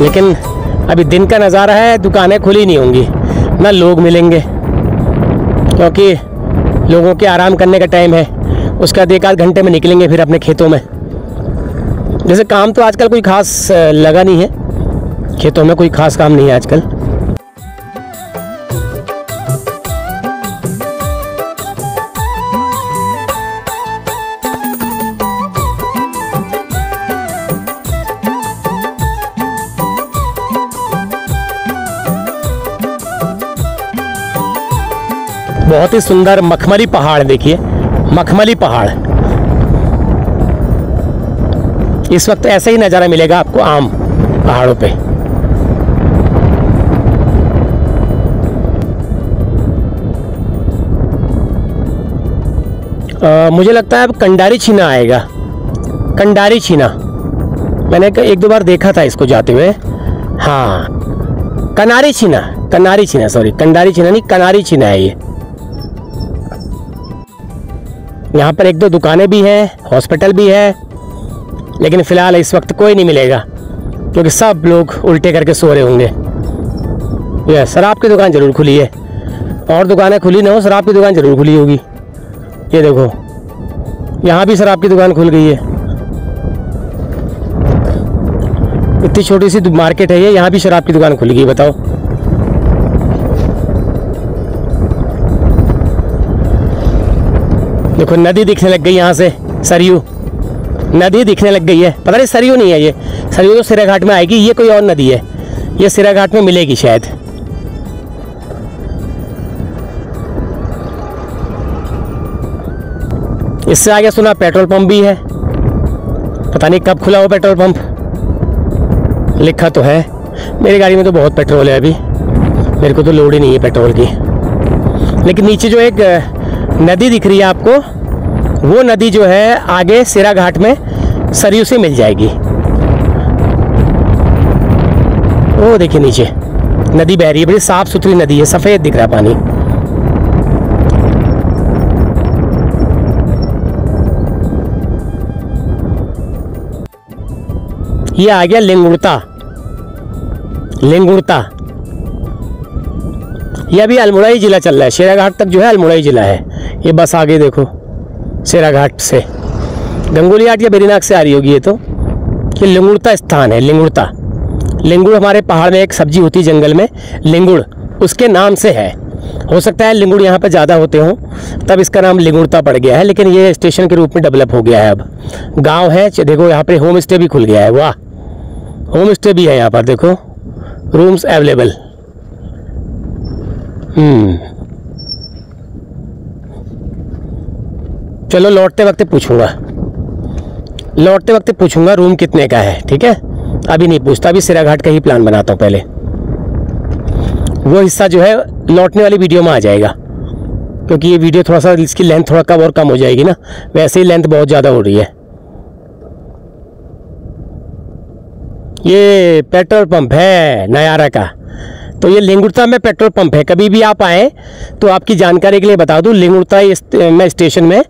लेकिन अभी दिन का नज़ारा है, दुकानें खुली नहीं होंगी, ना लोग मिलेंगे, क्योंकि लोगों के आराम करने का टाइम है। उसके बाद 1-8 घंटे में निकलेंगे फिर अपने खेतों में। जैसे काम तो आजकल कोई खास लगा नहीं है, खेतों में कोई खास काम नहीं है आजकल। बहुत ही सुंदर मखमली पहाड़, देखिए मखमली पहाड़। इस वक्त ऐसा ही नज़ारा मिलेगा आपको आम पहाड़ों पे। मुझे लगता है अब कंडारी छीना आएगा। कंडारी छीना मैंने एक दो बार देखा था इसको जाते हुए। हाँ, कनारी छीना, कनारी छीना, सॉरी, कंडारी छीना नहीं, कनारी छीना है ये। यहाँ पर एक दो दुकानें भी हैं, हॉस्पिटल भी है, लेकिन फिलहाल इस वक्त कोई नहीं मिलेगा क्योंकि सब लोग उल्टे करके सो रहे होंगे। यह शराब की दुकान जरूर खुली है, और दुकानें खुली ना हो, शराब की दुकान जरूर खुली होगी। ये देखो, यहाँ भी शराब की दुकान खुल गई है। इतनी छोटी सी मार्केट है ये, यहाँ भी शराब की दुकान खुल गई, बताओ। देखो नदी दिखने लग गई यहाँ से, सरयू नदी दिखने लग गई है। पता नहीं सरयू नहीं है ये, सरयू तो सिरा घाट में आएगी, ये कोई और नदी है, ये सिरा घाट में मिलेगी शायद। इससे आगे सुना पेट्रोल पंप भी है, पता नहीं कब खुला हो पेट्रोल पंप। लिखा तो है, मेरी गाड़ी में तो बहुत पेट्रोल है अभी, मेरे को तो लोड ही नहीं है पेट्रोल की। लेकिन नीचे जो एक नदी दिख रही है आपको, वो नदी जो है आगे सिरा घाट में सरयू से मिल जाएगी। वो देखिए नीचे नदी बह रही है, बड़ी साफ सुथरी नदी है, सफेद दिख रहा है पानी। ये आ गया लिंगुड़ता। लिंगुड़ता ये अभी अल्मोड़ा जिला चल रहा है, शेराघाट तक जो है अल्मोड़ा जिला है। ये बस आगे देखो, शेराघाट से गंगोली घाट या बेरीनाग से आ रही होगी ये तो। ये लिंगुड़ता स्थान है, लिंगुड़ता। लिंगुड़ हमारे पहाड़ में एक सब्जी होती है जंगल में, लिंगुड़, उसके नाम से है। हो सकता है लिंगुड़ यहाँ पर ज़्यादा होते हों, तब इसका नाम लिंगुड़ता पड़ गया है, लेकिन ये स्टेशन के रूप में डेवलप हो गया है। अब गांव है, देखो यहाँ पे होम स्टे भी खुल गया है। वाह, होम स्टे भी है यहाँ पर, देखो रूम्स अवेलेबल। चलो लौटते वक्त पूछूंगा रूम कितने का है, ठीक है। अभी नहीं पूछता, अभी सिरा घाट का ही प्लान बनाता हूँ पहले। वो हिस्सा जो है लौटने वाली वीडियो में आ जाएगा, क्योंकि ये वीडियो थोड़ा सा, इसकी लेंथ थोड़ा कम और कम हो जाएगी ना, वैसे ही लेंथ बहुत ज़्यादा हो रही है। ये पेट्रोल पंप है नयारा का, तो ये लिंगुड़ता में पेट्रोल पंप है। कभी भी आप आए तो आपकी जानकारी के लिए बता दूं, लिंगुड़ता में स्टेशन में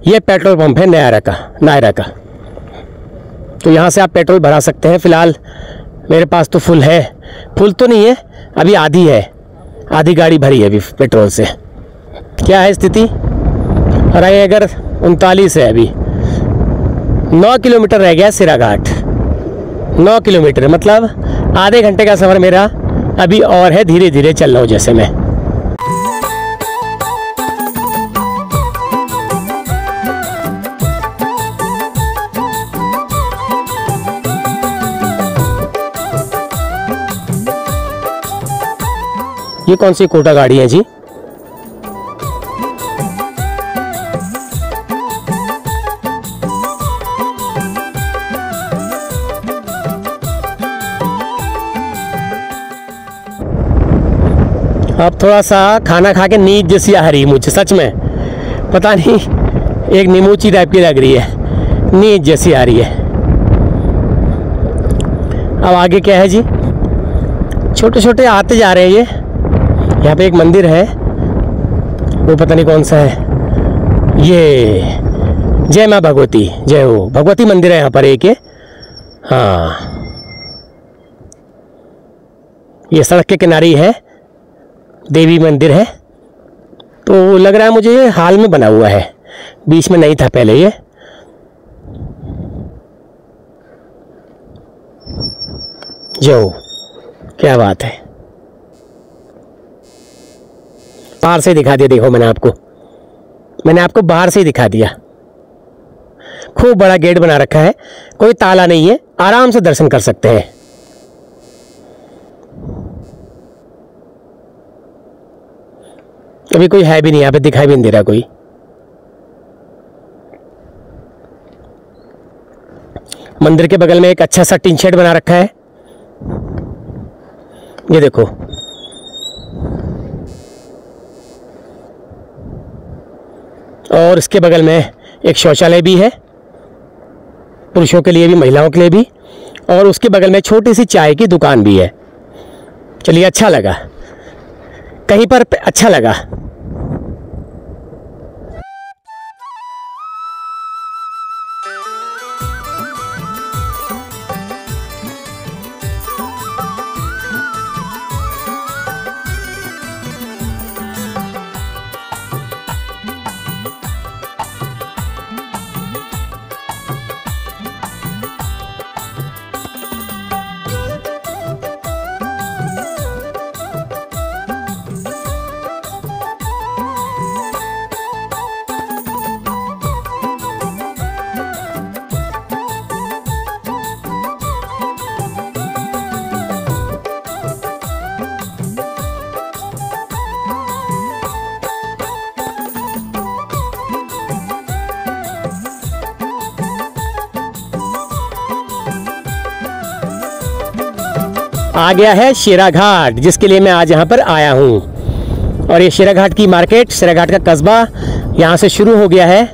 ये पेट्रोल पंप है नायरा का। तो यहाँ से आप पेट्रोल भरा सकते हैं। फ़िलहाल मेरे पास तो फुल है, फुल तो नहीं है अभी, आधी है, आधी गाड़ी भरी है अभी पेट्रोल से। क्या है स्थिति? रहे अगर 39 है अभी। 9 किलोमीटर रह गया सिरा घाट, 9 किलोमीटर, मतलब आधे घंटे का सफ़र मेरा अभी और है। धीरे धीरे चल रहा हूँ जैसे मैं। ये कौन सी कोटा गाड़ी है जी? अब थोड़ा सा खाना खा के नींद जैसी आ रही है मुझे, सच में पता नहीं, एक नीमूची टाइप की लग रही है, नींद जैसी आ रही है। अब आगे क्या है जी? छोटे छोटे आते जा रहे हैं ये। यहाँ पे एक मंदिर है, वो पता नहीं कौन सा है। ये जय माँ भगवती, जय हो भगवती मंदिर है यहाँ पर एक। हाँ, ये सड़क के किनारे है, देवी मंदिर है। तो लग रहा है मुझे ये हाल में बना हुआ है, बीच में नहीं था पहले ये। जो क्या बात है, बाहर से दिखा दिया। देखो मैंने आपको बाहर से ही दिखा दिया। खूब बड़ा गेट बना रखा है, कोई ताला नहीं है, आराम से दर्शन कर सकते हैं। अभी कोई है भी नहीं यहाँ पे, दिखाई भी नहीं दे रहा कोई। मंदिर के बगल में एक अच्छा सा टीन शेड बना रखा है, ये देखो। और इसके बगल में एक शौचालय भी है, पुरुषों के लिए भी महिलाओं के लिए भी, और उसके बगल में छोटी सी चाय की दुकान भी है। चलिए, अच्छा लगा, कहीं पर अच्छा लगा। आ गया है शेरा घाट, जिसके लिए मैं आज यहाँ पर आया हूँ। और ये शेरा घाट की मार्केट, शेरा घाट का कस्बा यहाँ से शुरू हो गया है।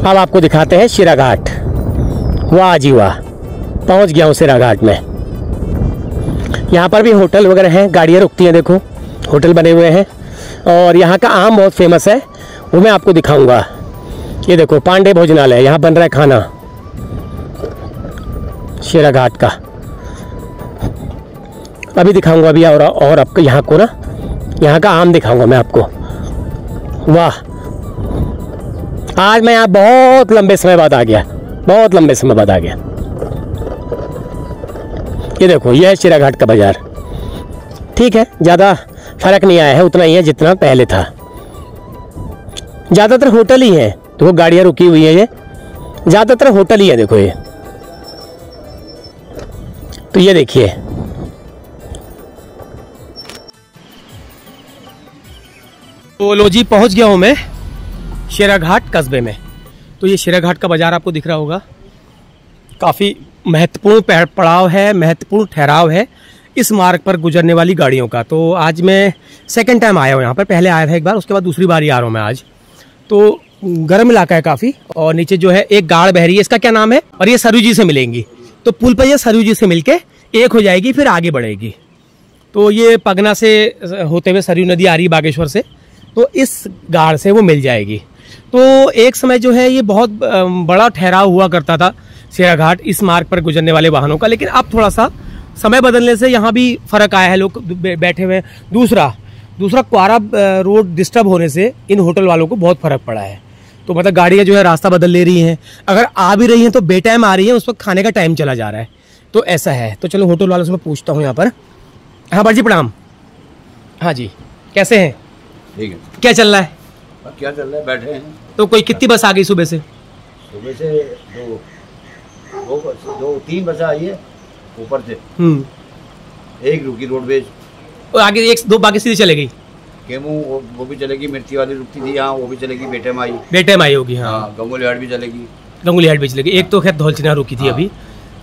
अब आपको दिखाते हैं शेरा घाट। वाह जी वाह, पहुँच गया हूँ शेरा घाट में। यहाँ पर भी होटल वगैरह हैं, गाड़ियाँ रुकती हैं, देखो होटल बने हुए हैं। और यहाँ का आम बहुत फेमस है, वो मैं आपको दिखाऊंगा। ये देखो पांडे भोजनालय, यहाँ बन रहा है खाना शेरा घाट का। अभी दिखाऊंगा अभी, और आपको यहाँ को ना, यहाँ का आम दिखाऊंगा मैं आपको। वाह, आज मैं यहाँ बहुत लंबे समय बाद आ गया, बहुत लंबे समय बाद आ गया। ये देखो, यह है शेरा घाट का बाजार। ठीक है, ज़्यादा फर्क नहीं आया है, उतना ही है जितना पहले था। ज़्यादातर होटल ही है, तो वो गाड़ियाँ रुकी हुई है, ये ज़्यादातर होटल ही है। देखो ये, तो ये देखिए, तो लो जी, पहुंच गया हूं मैं शेरा घाट कस्बे में। तो ये शेरा घाट का बाजार आपको दिख रहा होगा, काफ़ी महत्वपूर्ण पड़ाव है, महत्वपूर्ण ठहराव है इस मार्ग पर गुजरने वाली गाड़ियों का। तो आज मैं सेकंड टाइम आया हूँ यहाँ पर, पहले आया था एक बार, उसके बाद दूसरी बार ही आ रहा हूँ मैं आज। तो गर्म इलाका है काफ़ी, और नीचे जो है एक गाड़ बह रही है, इसका क्या नाम है, और ये सरयू जी से मिलेंगी। तो पुल पर ये सरयू जी से मिलके एक हो जाएगी, फिर आगे बढ़ेगी। तो ये पगना से होते हुए सरयू नदी आ रही है बागेश्वर से, तो इस गाड़ से वो मिल जाएगी। तो एक समय जो है ये बहुत बड़ा ठहराव हुआ करता था शेरा घाट इस मार्ग पर गुजरने वाले वाहनों का, लेकिन अब थोड़ा सा समय बदलने से यहाँ भी फर्क आया है, लोग बैठे हुए। दूसरा क्वारा रोड डिस्टर्ब होने से इन होटल वालों को बहुत फर्क पड़ा है। तो मतलब गाड़ियाँ जो है रास्ता बदल ले रही हैं, अगर आ भी रही हैं तो बेटाइम आ रही हैं, उस वक्त खाने का टाइम चला जा रहा है। तो ऐसा है। तो चलो होटल वालों से मैं पूछता हूँ यहाँ पर। हाँ भाई जी, प्रणाम। हाँ जी, कैसे हैं? ठीक है। क्या चल रहा है? क्या चल रहा है, बैठे हैं। तो कोई कितनी बस आ गई सुबह से? सुबह से दो तीन बस आई है ऊपर से। एक रुकी रोडवेज, और आगे एक दो बाकी सीधी चले गई। केमू वो भी चलेगी, मिर्ची वाली रुकती थी यहाँ, वो भी चलेगी। बेटेम आई होगी। हाँ, गंगोली हाट भी चलेगी। गंगोली हाट भी चलेगी। एक तो खैर धौलचिना रुकी थी अभी।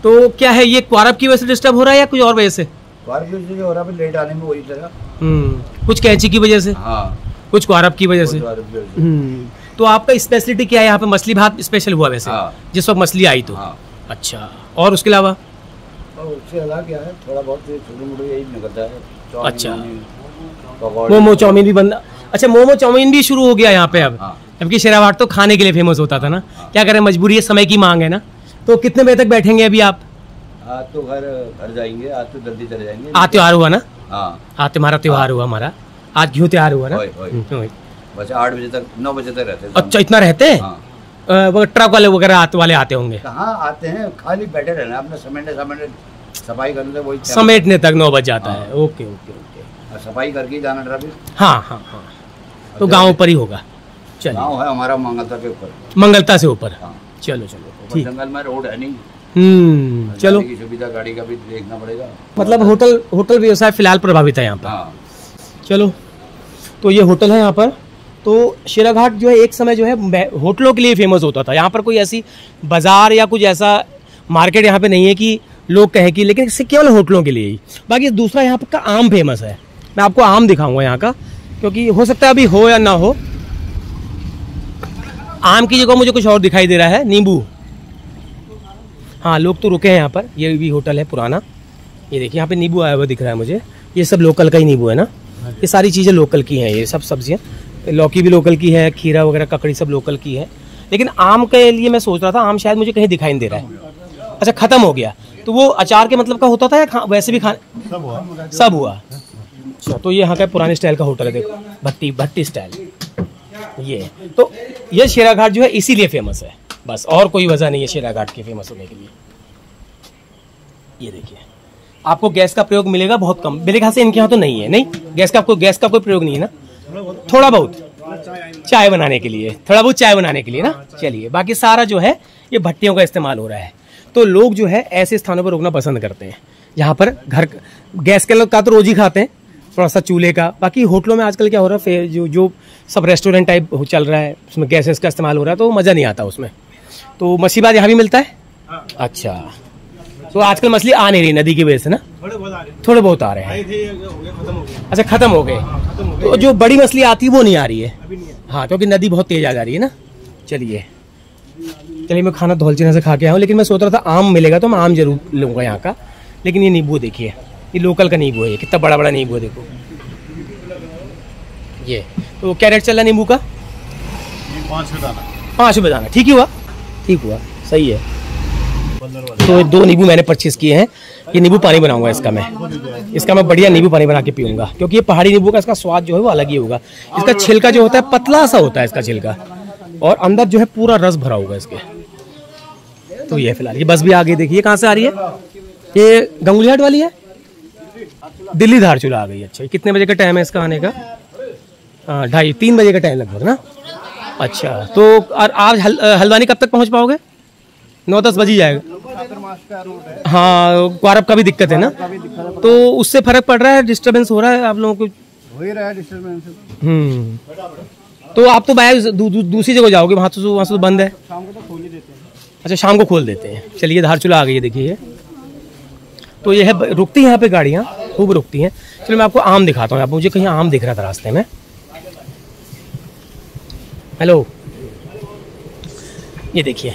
तो क्या है, ये क्वारब की वजह से डिस्टर्ब हो रहा है या कुछ और वजह से? क्वारब की वजह से हो रहा है, लेट आने में वही तरह। कुछ कैंची की वजह से, कुछ क्वारब की वजह से। तो आपका स्पेशलिटी क्या है यहाँ पे? मछली भात स्पेशल हुआ वैसे जिस वक्त मछली आई तो। अच्छा, और उसके अलावा? उसके अलावा क्या है, थोड़ा बहुत छोटे मोटे यही निकलता है। अच्छा, मोमो चाउमीन भी बंद। अच्छा, मोमो चाउमीन भी शुरू हो गया यहाँ पे अब। जबकि शेरा घाट तो खाने के लिए फेमस होता था ना, क्या करें, मजबूरी है, समय की मांग है ना। तो कितने बजे तक बैठेंगे अभी आप? आज तो घर जाएंगे, आज तो जल्दी चले जाएंगे। आज त्योहार हुआ ना? हाँ, तुम्हारा त्योहार हुआ, हमारा आज घी त्योहार हुआ ना। बस 8 बजे तक 9 बजे तक रहते हैं। अच्छा, इतना रहते हैं? ट्रक वाले वगैरह वाले आते होंगे? कहाँ आते हैं, खाली बैठे रहना, अपने समेटने सफाई करने से वही समेटने तक 9 बज जाता है। Okay okay okay. सफाई करके जाना ट्रैफिक। हाँ। तो गाँव पर ही होगा। चलिए, गाँव है हमारा मंगलता के ऊपर। मंगलता से ऊपर। चलो ठीक। जंगल में रोड है नहीं। चलो, की सुविधा गाड़ी का भी देखना पड़ेगा। मतलब होटल व्यवसाय फिलहाल प्रभावित है यहाँ पर। चलो, तो ये होटल है यहाँ पर। तो शेरा घाट जो है एक समय जो है होटलों के लिए फेमस होता था। यहाँ पर कोई ऐसी बाजार या कुछ ऐसा मार्केट यहाँ पे नहीं है कि लोग कहें कि, लेकिन इससे केवल होटलों के लिए ही। बाकी दूसरा यहाँ पर का आम फेमस है। मैं आपको आम दिखाऊंगा यहाँ का, क्योंकि हो सकता है अभी हो या ना हो। आम की जगह मुझे कुछ और दिखाई दे रहा है, नींबू। हाँ, लोग तो रुके हैं यहाँ पर, ये भी होटल है पुराना। ये देखिए यहाँ पे नींबू आया हुआ दिख रहा है मुझे। ये सब लोकल का ही नींबू है ना, ये सारी चीज़ें लोकल की हैं, ये सब सब्जियाँ। लौकी भी लोकल की है, खीरा वगैरह ककड़ी सब लोकल की है। लेकिन आम के लिए मैं सोच रहा था, आम शायद मुझे कहीं दिखाई नहीं दे रहा है। अच्छा, ख़त्म हो गया। तो वो अचार के मतलब का होता था या वैसे भी सब हुआ। अच्छा, तो ये यहाँ का पुराने स्टाइल का होटल है, देखो भट्टी स्टाइल। ये तो ये शेरा घाट जो है इसीलिए फेमस है, बस और कोई वजह नहीं है शेरा घाट के फेमस होने के लिए। ये देखिए, आपको गैस का प्रयोग मिलेगा बहुत कम, मेरे ख्याल से इनके यहाँ तो नहीं है। नहीं, गैस का कोई प्रयोग नहीं है ना? थोड़ा बहुत चाय बनाने के लिए, थोड़ा बहुत चाय बनाने के लिए ना। चलिए, बाकी सारा जो है ये भट्टियों का इस्तेमाल हो रहा है। तो लोग जो है ऐसे स्थानों पर रुकना पसंद करते हैं जहाँ पर घर गैस के लोग का तो रोज ही खाते हैं, थोड़ा सा चूल्हे का। बाकी होटलों में आजकल क्या हो रहा है, जो सब रेस्टोरेंट टाइप चल रहा है, उसमें गैसेस का इस्तेमाल हो रहा है, तो मज़ा नहीं आता उसमें। तो मछली बात यहाँ भी मिलता है। अच्छा, तो आजकल मछली आ नहीं रही नदी की वजह से ना? थोड़े बहुत आ रहे हैं। अच्छा, खत्म हो गए। तो जो बड़ी मछली आती है वो नहीं आ रही है। हाँ, क्योंकि नदी बहुत तेज आ जा रही है ना। चलिए, मैं खाना धौलचीना से खा के आया हूँ, लेकिन मैं सोच रहा था आम मिलेगा तो मैं आम जरूर लूँगा यहाँ का। लेकिन ये नींबू देखिए, ये लोकल का नींबू है, कितना बड़ा बड़ा नींबू है, देखो ये। तो क्या रेट चल रहा है नींबू का? 5 रुपये दाना। 5 रुपये दाना, ठीक हुआ, सही है। तो 2 नींबू मैंने परचेस किए हैं। ये नींबू पानी बनाऊंगा इसका मैं बढ़िया नींबू पानी बना के पीऊंगा, क्योंकि ये पहाड़ी नींबू का इसका स्वाद जो है वो अलग ही होगा। इसका छिलका जो होता है पतला सा होता है इसका छिलका, और अंदर जो है पूरा रस भरा होगा इसके। तो ये फिलहाल ये बस भी आ गई, देखिए कहाँ से आ रही है। ये गंगुलियाट वाली है, दिल्ली धारचूला आ गई। अच्छा, कितने बजे का टाइम है इसका आने का? 2:30-3 बजे का टाइम लगभग ना। अच्छा, तो और आज हल्द्वानी कब तक पहुँच पाओगे? 9-10 बज ही जाएगा। हाँ, ग्वारब का भी दिक्कत है ना, तो उससे फर्क पड़ रहा है, डिस्टर्बेंस हो रहा है आप लोगों को? हो ही रहा है डिस्टर्बेंस। तो आप तो बाहर दूसरी जगह जाओगे, वहाँ तो बंद है। शाम को तो खोल ही देते हैं। अच्छा, शाम को खोल देते हैं। चलिए, धारचूला आ गई है, देखिए। तो ये है, रुकती हैं यहाँ पे गाड़ियाँ, खूब रुकती हैं। चलो मैं आपको आम दिखाता हूँ। आप मुझे कहीं आम दिख रहा था रास्ते में। हेलो, ये देखिए,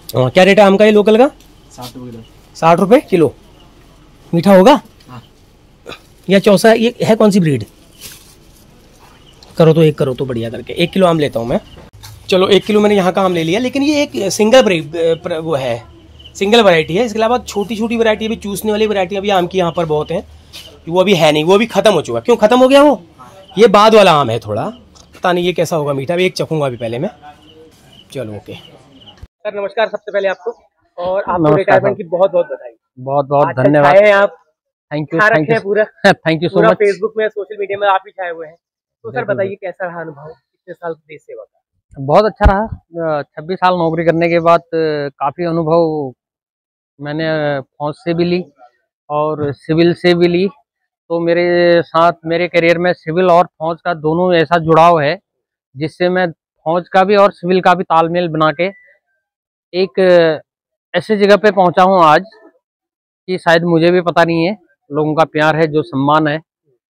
क्या रेट है आम का ये लोकल का? 60 रुपये किलो। मीठा होगा? हाँ। या चौसा? ये है कौन सी ब्रीड? करो तो बढ़िया करके 1 किलो आम लेता हूँ मैं। चलो, 1 किलो मैंने यहाँ का आम ले लिया, लेकिन ये एक सिंगल वैरायटी है। इसके अलावा छोटी छोटी वैरायटी भी, चूसने वाली वैरायटी अभी आम की यहाँ पर बहुत हैं। वो अभी है नहीं, वो अभी खत्म हो चुका। क्यों खत्म हो गया वो? ये बाद वाला आम है थोड़ा, पता नहीं ये कैसा होगा मीठा। अभी एक चखूंगा अभी पहले मैं। चलो, ओके सर, नमस्कार सबसे पहले आपको, और आपको रिटायरमेंट की बहुत बहुत बधाई। बहुत बहुत धन्यवाद। आप थैंक यू पूरा thank you so much. Facebook में, सोशल मीडिया में आप ही छाए हुए हैं। तो सर बताइए, कैसा रहा अनुभव, कितने साल देश सेवा का? बहुत अच्छा रहा। 26 साल नौकरी करने के बाद काफ़ी अनुभव मैंने फौज से भी ली और सिविल से भी ली। तो मेरे साथ मेरे करियर में सिविल और फौज का दोनों ऐसा जुड़ाव है, जिससे मैं फौज का भी और सिविल का भी तालमेल बना के एक ऐसे जगह पे पहुंचा हूं आज कि शायद मुझे भी पता नहीं है। लोगों का प्यार है, जो सम्मान है,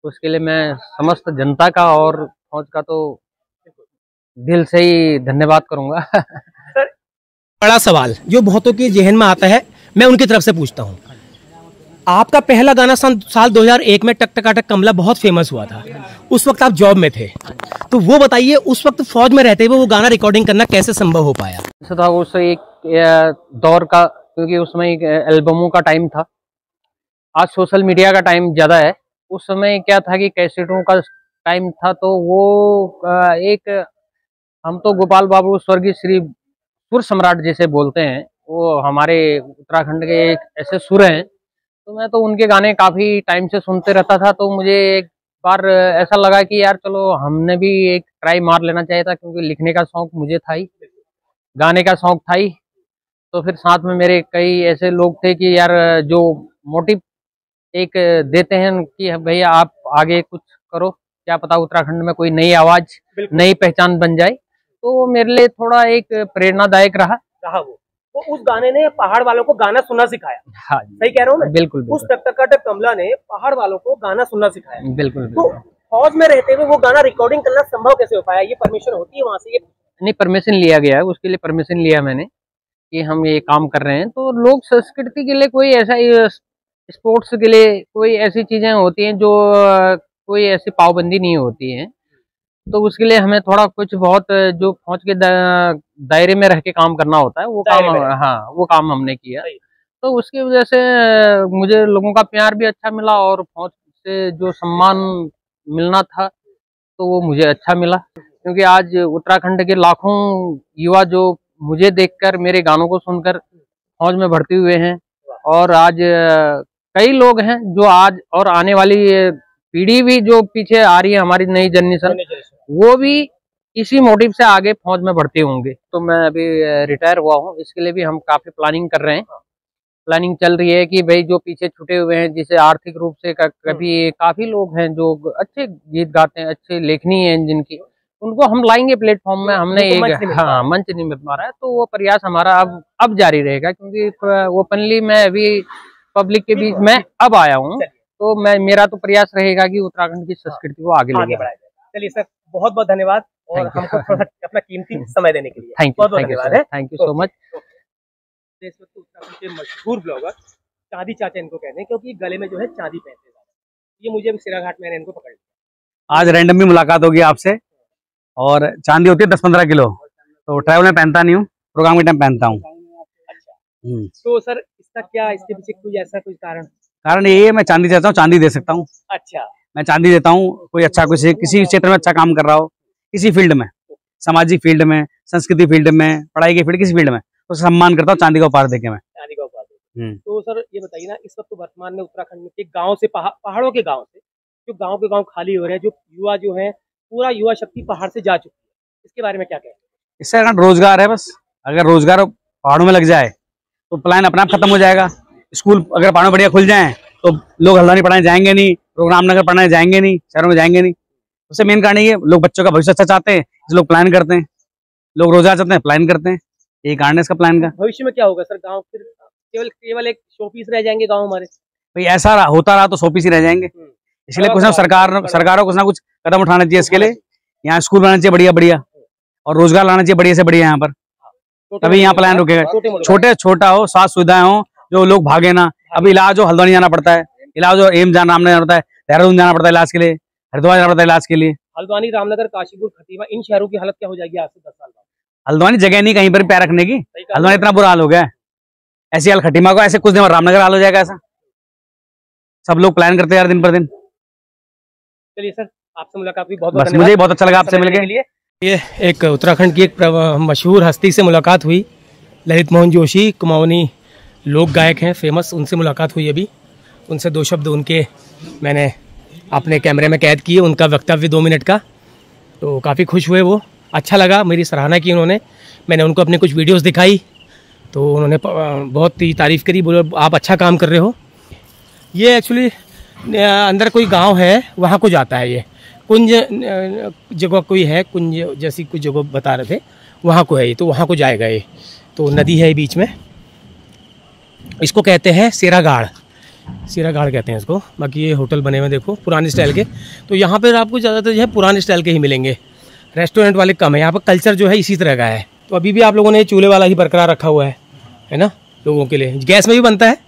उसके लिए मैं समस्त जनता का और फौज का तो दिल से ही धन्यवाद करूंगा। सर, बड़ा सवाल जो बहुतों के जहन में आता है, मैं उनकी तरफ से पूछता हूँ। आपका पहला गाना साल 2001 में टक टकाटक कमला बहुत फेमस हुआ था। उस वक्त आप जॉब में थे, तो वो बताइए, उस वक्त फौज में रहते हुए वो गाना रिकॉर्डिंग करना कैसे संभव हो पाया? था उस एक दौर का, क्योंकि उसमें एक एल्बमों का टाइम था। आज सोशल मीडिया का टाइम ज़्यादा है। उस समय क्या था कि कैसेटों का टाइम था। तो वो एक, हम तो गोपाल बाबू स्वर्गीय श्री सुर सम्राट जैसे बोलते हैं, वो हमारे उत्तराखंड के एक ऐसे सुर हैं। तो मैं तो उनके गाने काफ़ी टाइम से सुनते रहता था। तो मुझे एक बार ऐसा लगा कि यार चलो हमने भी एक ट्राई मार लेना चाहिए था, क्योंकि लिखने का शौक मुझे था ही, गाने का शौक था ही। तो फिर साथ में मेरे कई ऐसे लोग थे कि यार जो मोटिव एक देते हैं कि भैया आप आगे कुछ करो, क्या पता उत्तराखंड में कोई नई आवाज़, नई पहचान बन जाए। तो वो मेरे लिए थोड़ा एक प्रेरणादायक रहा वो। तो उस गाने ने पहाड़ वालों को गाना सुनना सिखाया। हाँ जी, सही कह रहा हूँ मैं? बिल्कुल उस टकटकाटक कमला ने पहाड़ वालों को गाना सुनना सिखाया। बिल्कुल। तो फौज में रहते हुए वो गाना रिकॉर्डिंग करना संभव कैसे हो पाया? ये परमिशन होती है वहां से? ये नहीं, परमिशन लिया गया है, उसके लिए परमिशन लिया मैंने कि हम ये काम कर रहे हैं। तो लोक संस्कृति के लिए कोई ऐसा, स्पोर्ट्स के लिए कोई ऐसी चीजें होती हैं जो कोई ऐसी पाबंदी नहीं होती है। तो उसके लिए हमें थोड़ा कुछ बहुत जो फौज के दायरे में रह के काम करना होता है, वो काम, हाँ, वो काम हमने किया। तो उसकी वजह से मुझे लोगों का प्यार भी अच्छा मिला और फौज से जो सम्मान मिलना था तो वो मुझे अच्छा मिला। क्योंकि आज उत्तराखंड के लाखों युवा जो मुझे देखकर, मेरे गानों को सुनकर फौज में भर्ती हुए हैं, और आज कई लोग हैं जो आज और आने वाली पीढ़ी भी जो पीछे आ रही है, हमारी नई जनरेशन, वो भी इसी मोटिव से आगे फौज में भर्ती होंगे। तो मैं अभी रिटायर हुआ हूँ, इसके लिए भी हम काफी प्लानिंग कर रहे हैं। प्लानिंग चल रही है कि भाई जो पीछे छूटे हुए हैं, जिसे आर्थिक रूप से कभी, काफी लोग हैं जो अच्छे गीत गाते हैं, अच्छे लेखनी है जिनकी, उनको हम लाएंगे प्लेटफॉर्म में। हमने एक मंच नहीं मिल पा रहा है, तो वो प्रयास हमारा अब जारी रहेगा। क्योंकि ओपनली मैं अभी पब्लिक के बीच में अब आया हूँ, तो मेरा तो प्रयास रहेगा कि उत्तराखंड की संस्कृति को आगे ले जाए। चलिए सर, बहुत बहुत धन्यवाद और हमको थोड़ा अपना कीमती समय देने के लिए थैंक यू सो मच। इस वक्त उत्तराखंड के मशहूर ब्लॉगर चांदी चाचा इनको कहते हैं, क्योंकि गले में जो है चांदी पहनते हैं। ये मुझे अभी सिराघाट में इनको पकड़ लिया। आज रैंडम भी मुलाकात होगी आपसे, और चांदी होती है 10-15 किलो, तो ट्रैवल में पहनता नहीं हूँ, प्रोग्राम के टाइम पहनता हूँ। तो सर इसका क्या, इसके पीछे कोई ऐसा कोई कारण ये है, मैं चांदी चाहता हूँ, चांदी दे सकता हूँ। अच्छा, मैं चांदी देता हूँ। कोई अच्छा, किसी क्षेत्र में अच्छा काम कर रहा हो, किसी फील्ड में, सामाजिक फील्ड में, संस्कृति फील्ड में, पढ़ाई के फील्ड, किसी फील्ड में, तो सम्मान करता हूँ चांदी का उपहार देके मैं। चांदी का उपहार देके। तो सर ये बताइए ना, इस वक्त तो वर्तमान में उत्तराखंड के गाँव से, पहाड़ों के गाँव से जो गाँव के गाँव खाली हो रहे हैं, जो युवा जो है, पूरा युवा शक्ति पहाड़ से जा चुकी है, इसके बारे में क्या कहें? इससे रोजगार है बस। अगर रोजगार पहाड़ों में लग जाए तो प्लान अपने आप खत्म हो जाएगा। स्कूल अगर पहाड़ों बढ़िया खुल जाए तो लोग हल्द्वानी पढ़ाने जाएंगे नहीं, प्रोग्राम नगर पढ़ाने जाएंगे नहीं, शहरों में जाएंगे नहीं। उससे मेन कारण ये, लोग बच्चों का भविष्य अच्छा चाहते हैं, लोग प्लान करते हैं, लोग रोजगार चाहते हैं, प्लान करते हैं। यही कारण है इसका प्लान का। भविष्य में क्या होगा सर? गाँव फिर केवल एक शोपीस रह जाएंगे गाँव हमारे? भाई ऐसा होता रहा तो शोपीस ही रह जाएंगे। इसलिए कुछ ना सरकारों को कुछ ना कुछ कदम उठाना चाहिए। इसके लिए यहाँ स्कूल बनाना चाहिए बढ़िया बढ़िया, और रोजगार लाना चाहिए बढ़िया से बढ़िया यहाँ पर, तभी यहाँ प्लान रुकेगा। छोटा हो, स्वास्थ्य सुविधाएं हो, जो लोग भागे ना। अभी इलाज हो हल्द्वानी जाना पड़ता है, इलाज हो एम्स जाना पड़ता है, देहरादून जाना पड़ता है इलाज के लिए, हरिद्वार जाना पड़ता है इलाज के लिए। हल्द्वानी, रामनगर, काशीपुर, खटीमा, इन शहरों की हालत क्या हो जाएगी आज से 10 साल बाद? हल्द्वानी जगह नहीं कहीं पर पैर रखने की। हल्द्वानी इतना बुरा हाल हो गया है। ऐसी हाल खटीमा को, ऐसे कुछ दिन रामनगर हाल हो जाएगा ऐसा। सब लोग प्लान करते हैं दिन पर दिन। चलिए सर, आपसे मुलाकात हुई, बहुत मुझे बहुत अच्छा लगा आपसे मिलकर। ये एक उत्तराखंड की एक मशहूर हस्ती से मुलाकात हुई, ललित मोहन जोशी, कुमाऊनी लोक गायक हैं, फेमस, उनसे मुलाकात हुई अभी। उनसे 2 शब्द उनके मैंने अपने कैमरे में कैद किए, उनका वक्तव्य 2 मिनट का। तो काफ़ी खुश हुए वो, अच्छा लगा, मेरी सराहना की उन्होंने। मैंने उनको अपनी कुछ वीडियोस दिखाई तो उन्होंने बहुत ही तारीफ़ करी, बोले आप अच्छा काम कर रहे हो। ये एक्चुअली अंदर कोई गांव है, वहाँ को जाता है। ये कुंज जगह कोई है, कुंज जैसी कुछ जगह बता रहे थे, वहाँ को है ये, तो वहाँ को जाएगा ये। तो नदी है बीच में, इसको कहते हैं सेरागाड़, सेरागाड़ कहते हैं इसको। बाकी ये होटल बने हुए देखो पुराने स्टाइल के। तो यहाँ पर आपको ज़्यादातर जो है पुराने स्टाइल के ही मिलेंगे, रेस्टोरेंट वाले कम है। यहाँ पर कल्चर जो है इसी तरह का है। तो अभी भी आप लोगों ने चूल्हे वाला ही बरकरार रखा हुआ है ना, लोगों के लिए। गैस में भी बनता है,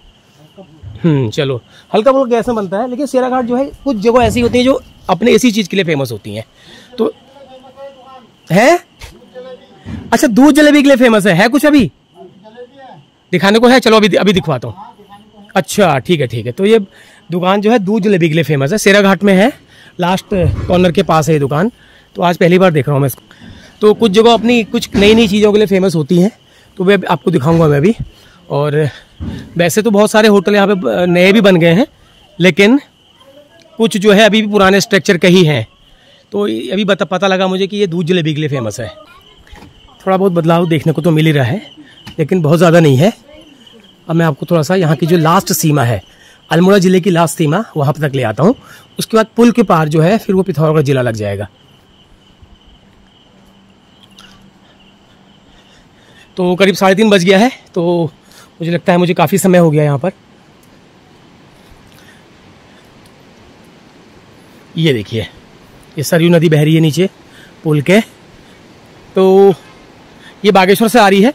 चलो हल्का फुल्का गैस में बनता है, लेकिन सेराघाट जो है कुछ जगह ऐसी होती है जो अपने इसी चीज़ के लिए फेमस होती हैं। तो है, अच्छा, दूध जलेबी के लिए फेमस है कुछ अभी दिखाने को है? चलो अभी दिखवाता हूँ। अच्छा ठीक है। तो ये दुकान जो है दूध जलेबी के लिए फेमस है, सेराघाट में है, लास्ट कॉर्नर के पास है ये दुकान। तो आज पहली बार देख रहा हूँ मैं इसको। तो कुछ जगह अपनी कुछ नई चीज़ों के लिए फेमस होती हैं, तो वे आपको दिखाऊंगा मैं भी। और वैसे तो बहुत सारे होटल यहाँ पे नए भी बन गए हैं, लेकिन कुछ जो है अभी भी पुराने स्ट्रक्चर के ही हैं। तो अभी पता लगा मुझे कि ये दूध जलेबी के लिए फेमस है। थोड़ा बहुत बदलाव देखने को तो मिल ही रहा है, लेकिन बहुत ज़्यादा नहीं है। अब मैं आपको थोड़ा सा यहाँ की जो लास्ट सीमा है, अल्मोड़ा ज़िले की लास्ट सीमा, वहाँ तक ले आता हूँ। उसके बाद पुल के पार जो है फिर वो पिथौरागढ़ ज़िला लग जाएगा। तो करीब 3:30 बज गया है, तो मुझे लगता है मुझे काफ़ी समय हो गया यहाँ पर। ये देखिए, ये सरयू नदी बह रही है नीचे पुल के। तो ये बागेश्वर से आ रही है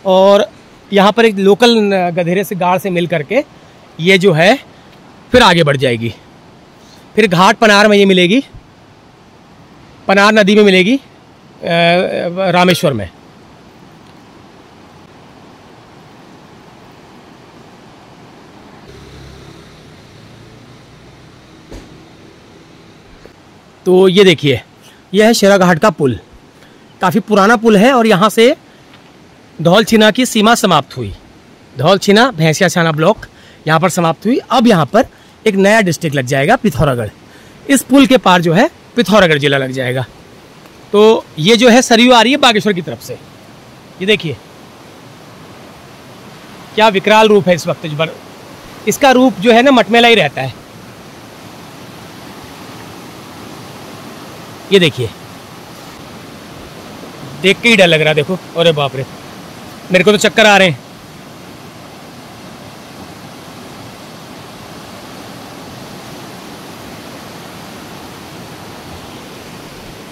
और यहाँ पर एक लोकल गधेरे से गाड़ से मिल करके ये जो है फिर आगे बढ़ जाएगी। फिर घाट पनार में ये मिलेगी, पनार नदी में मिलेगी रामेश्वर में। तो ये देखिए, यह है शेरा घाट का पुल। काफ़ी पुराना पुल है और यहाँ से धौल छिना की सीमा समाप्त हुई। धौल छिना भैंसिया छाना ब्लॉक यहाँ पर समाप्त हुई। अब यहाँ पर एक नया डिस्ट्रिक्ट लग जाएगा, पिथौरागढ़। इस पुल के पार जो है पिथौरागढ़ जिला लग जाएगा। तो ये जो है सरयू आ रही है बागेश्वर की तरफ से। ये देखिए क्या विकराल रूप है इस वक्त। इसका रूप जो है ना मटमैला ही रहता है। ये देखिए, देख के ही डर लग रहा है। देखो, अरे बाप रे, मेरे को तो चक्कर आ रहे हैं।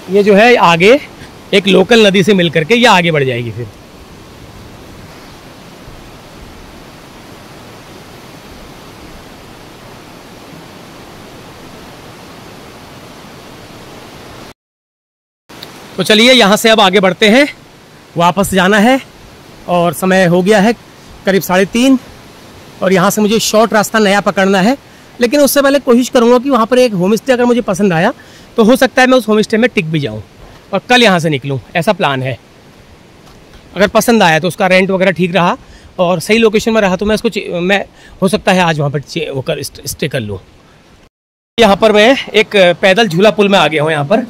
ये जो है आगे एक लोकल नदी से मिल करके ये आगे बढ़ जाएगी फिर। तो चलिए यहाँ से अब आगे बढ़ते हैं, वापस जाना है और समय हो गया है करीब 3:30 और यहाँ से मुझे शॉर्ट रास्ता नया पकड़ना है। लेकिन उससे पहले कोशिश करूँगा कि वहाँ पर एक होम स्टे अगर मुझे पसंद आया तो हो सकता है मैं उस होम स्टे में टिक भी जाऊँ और कल यहाँ से निकलूँ, ऐसा प्लान है। अगर पसंद आया तो उसका रेंट वगैरह ठीक रहा और सही लोकेशन में रहा तो मैं हो सकता है आज वहाँ पर होकर स्टे कर लूँ। यहाँ पर मैं एक पैदल झूला पुल में आ गया हूँ। यहाँ पर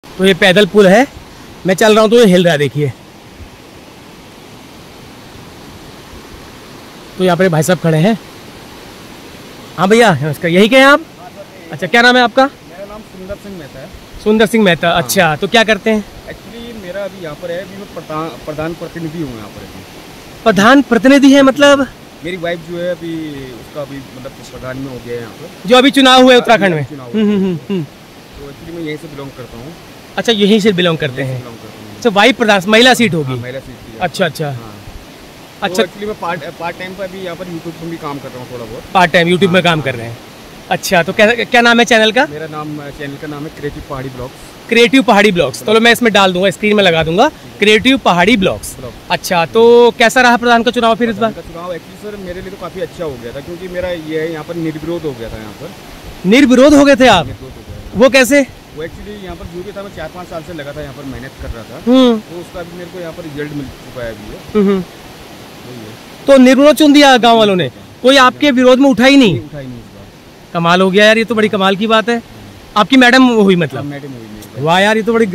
तो ये पैदल पुल है, मैं चल रहा हूँ तो ये हिल रहा है, देखिए। तो यहाँ पे भाई साहब खड़े हैं। हाँ भैया नमस्कार, यही के हैं आप? अच्छा, क्या नाम है आपका? मेरा नाम सुंदर सिंह मेहता है। सुंदर सिंह मेहता, अच्छा। तो क्या करते हैं? एक्चुअली मेरा अभी यहाँ पर है, अभी मैं प्रधान प्रतिनिधि हूँ यहाँ पर। प्रधान प्रतिनिधि है मतलब? मेरी वाइफ जो है अभी उसका अभी मतलब प्रधान में हो गया है यहाँ पर, जो अभी चुनाव हुए उत्तराखंड में। तो एक्चुअली मैं यहीं से बिलोंग करता हूँ। अच्छा, यहीं से बिलोंग करते हैं। अच्छा, वाइफ प्रधान, महिला सीट होगी। महिला सीट। अच्छा अच्छा अच्छा। एक्चुअली मैं पार्ट टाइम पर अभी यहाँ पर यूट्यूब पर भी काम कर रहा हूँ, थोड़ा बहुत पार्ट टाइम यूट्यूब में काम कर रहे हैं। अच्छा, तो क्या नाम है चैनल का? मेरा चैनल का नाम है क्रिएटिव पहाड़ी ब्लॉग्स। क्रिएटिव पहाड़ी ब्लॉग्स। तो मैं इसमें डाल दूंगा, स्क्रीन में लगा दूंगा, क्रिएटिव पहाड़ी ब्लॉग्स। अच्छा, तो कैसा रहा प्रधान का चुनाव फिर इस बार? चुनाव एक्चुअली सर मेरे लिए तो काफ़ी अच्छा हो गया था, क्योंकि मेरा ये यहाँ पर निर्विरोध हो गया था। यहाँ पर निर्विरोध हो गए थे आप? वो कैसे? वो एक्चुअली यहाँ पर जो भी था, मैं 4-5 साल से लगा था यहाँ पर मेहनत कर रहा था, तो उसका भी मेरे को यहाँ पर रिजल्ट मिल चुका है अभी। तो निर्विरोध चुन दिया गांव वालों ने, कोई आपके विरोध में उठा ही नहीं? कमाल हो गया यार, ये तो बड़ी कमाल की बात है। आपकी मैडम हुई मतलब? मैडम हुई। वाह यार, ये तो बड़ी।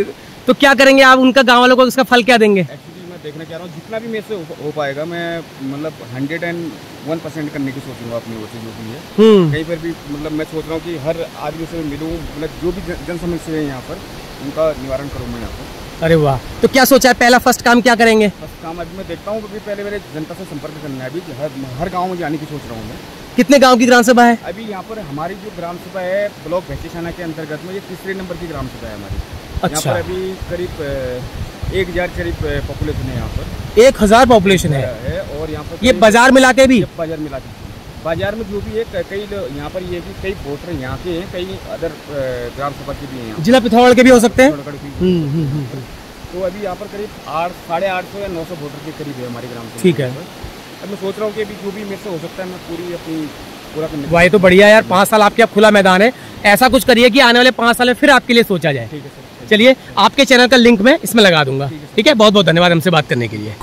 तो क्या करेंगे आप उनका, गांव वालों को इसका फल क्या देंगे? एक्चुअली मैं देखना चाह रहा हूँ जितना भी मेरे से हो पाएगा, मैं मतलब 101% करने की सोचूंगा अपनी ओर से जो भी है। कहीं पर भी मतलब मैं सोच रहा हूँ कि हर आदमी से मिलूँ, मतलब जो भी जन समस्या है यहाँ पर उनका निवारण करूँ मैं यहाँ पर। अरे वाह, तो क्या सोचा है पहला फर्स्ट काम क्या करेंगे? फर्स्ट काम अभी मैं देखता हूँ, क्योंकि पहले मेरे जनता से संपर्क करना है। अभी हर गाँव में जाने की सोच रहा हूँ मैं। कितने गांव की ग्राम सभा है? अभी यहाँ पर हमारी जो ग्राम सभा है ब्लॉक भैंसीछाना के अंतर्गत में, ये 3रे नंबर की ग्राम सभा है हमारी। अच्छा। यहाँ पर अभी करीब 1000 करीब पॉपुलेशन है यहाँ पर। 1000 पॉपुलेशन है और यहाँ पर ये बाजार मिला के भी? बाजार मिला के बाजार में जो भी है, कई यहाँ पर ये भी कई वोटर यहाँ के हैं, कई अदर ग्राम सभा के भी हैं, जिला पिथौरागढ़ के भी हो सकते हैं। तो अभी यहाँ पर करीब 850 या 900 वोटर के करीब है हमारी ग्राम सभा। ठीक है। अब मैं सोच रहा हूँ कि अभी जो भी मेरे से हो सकता है मैं पूरा करने। वही तो बढ़िया यार, 5 साल आपके अब खुला मैदान है। ऐसा कुछ करिए कि आने वाले 5 साल में फिर आपके लिए सोचा जाए। ठीक है सर। चलिए, आपके चैनल का लिंक मैं इसमें लगा दूंगा। ठीक है, बहुत बहुत धन्यवाद हमसे बात करने के लिए।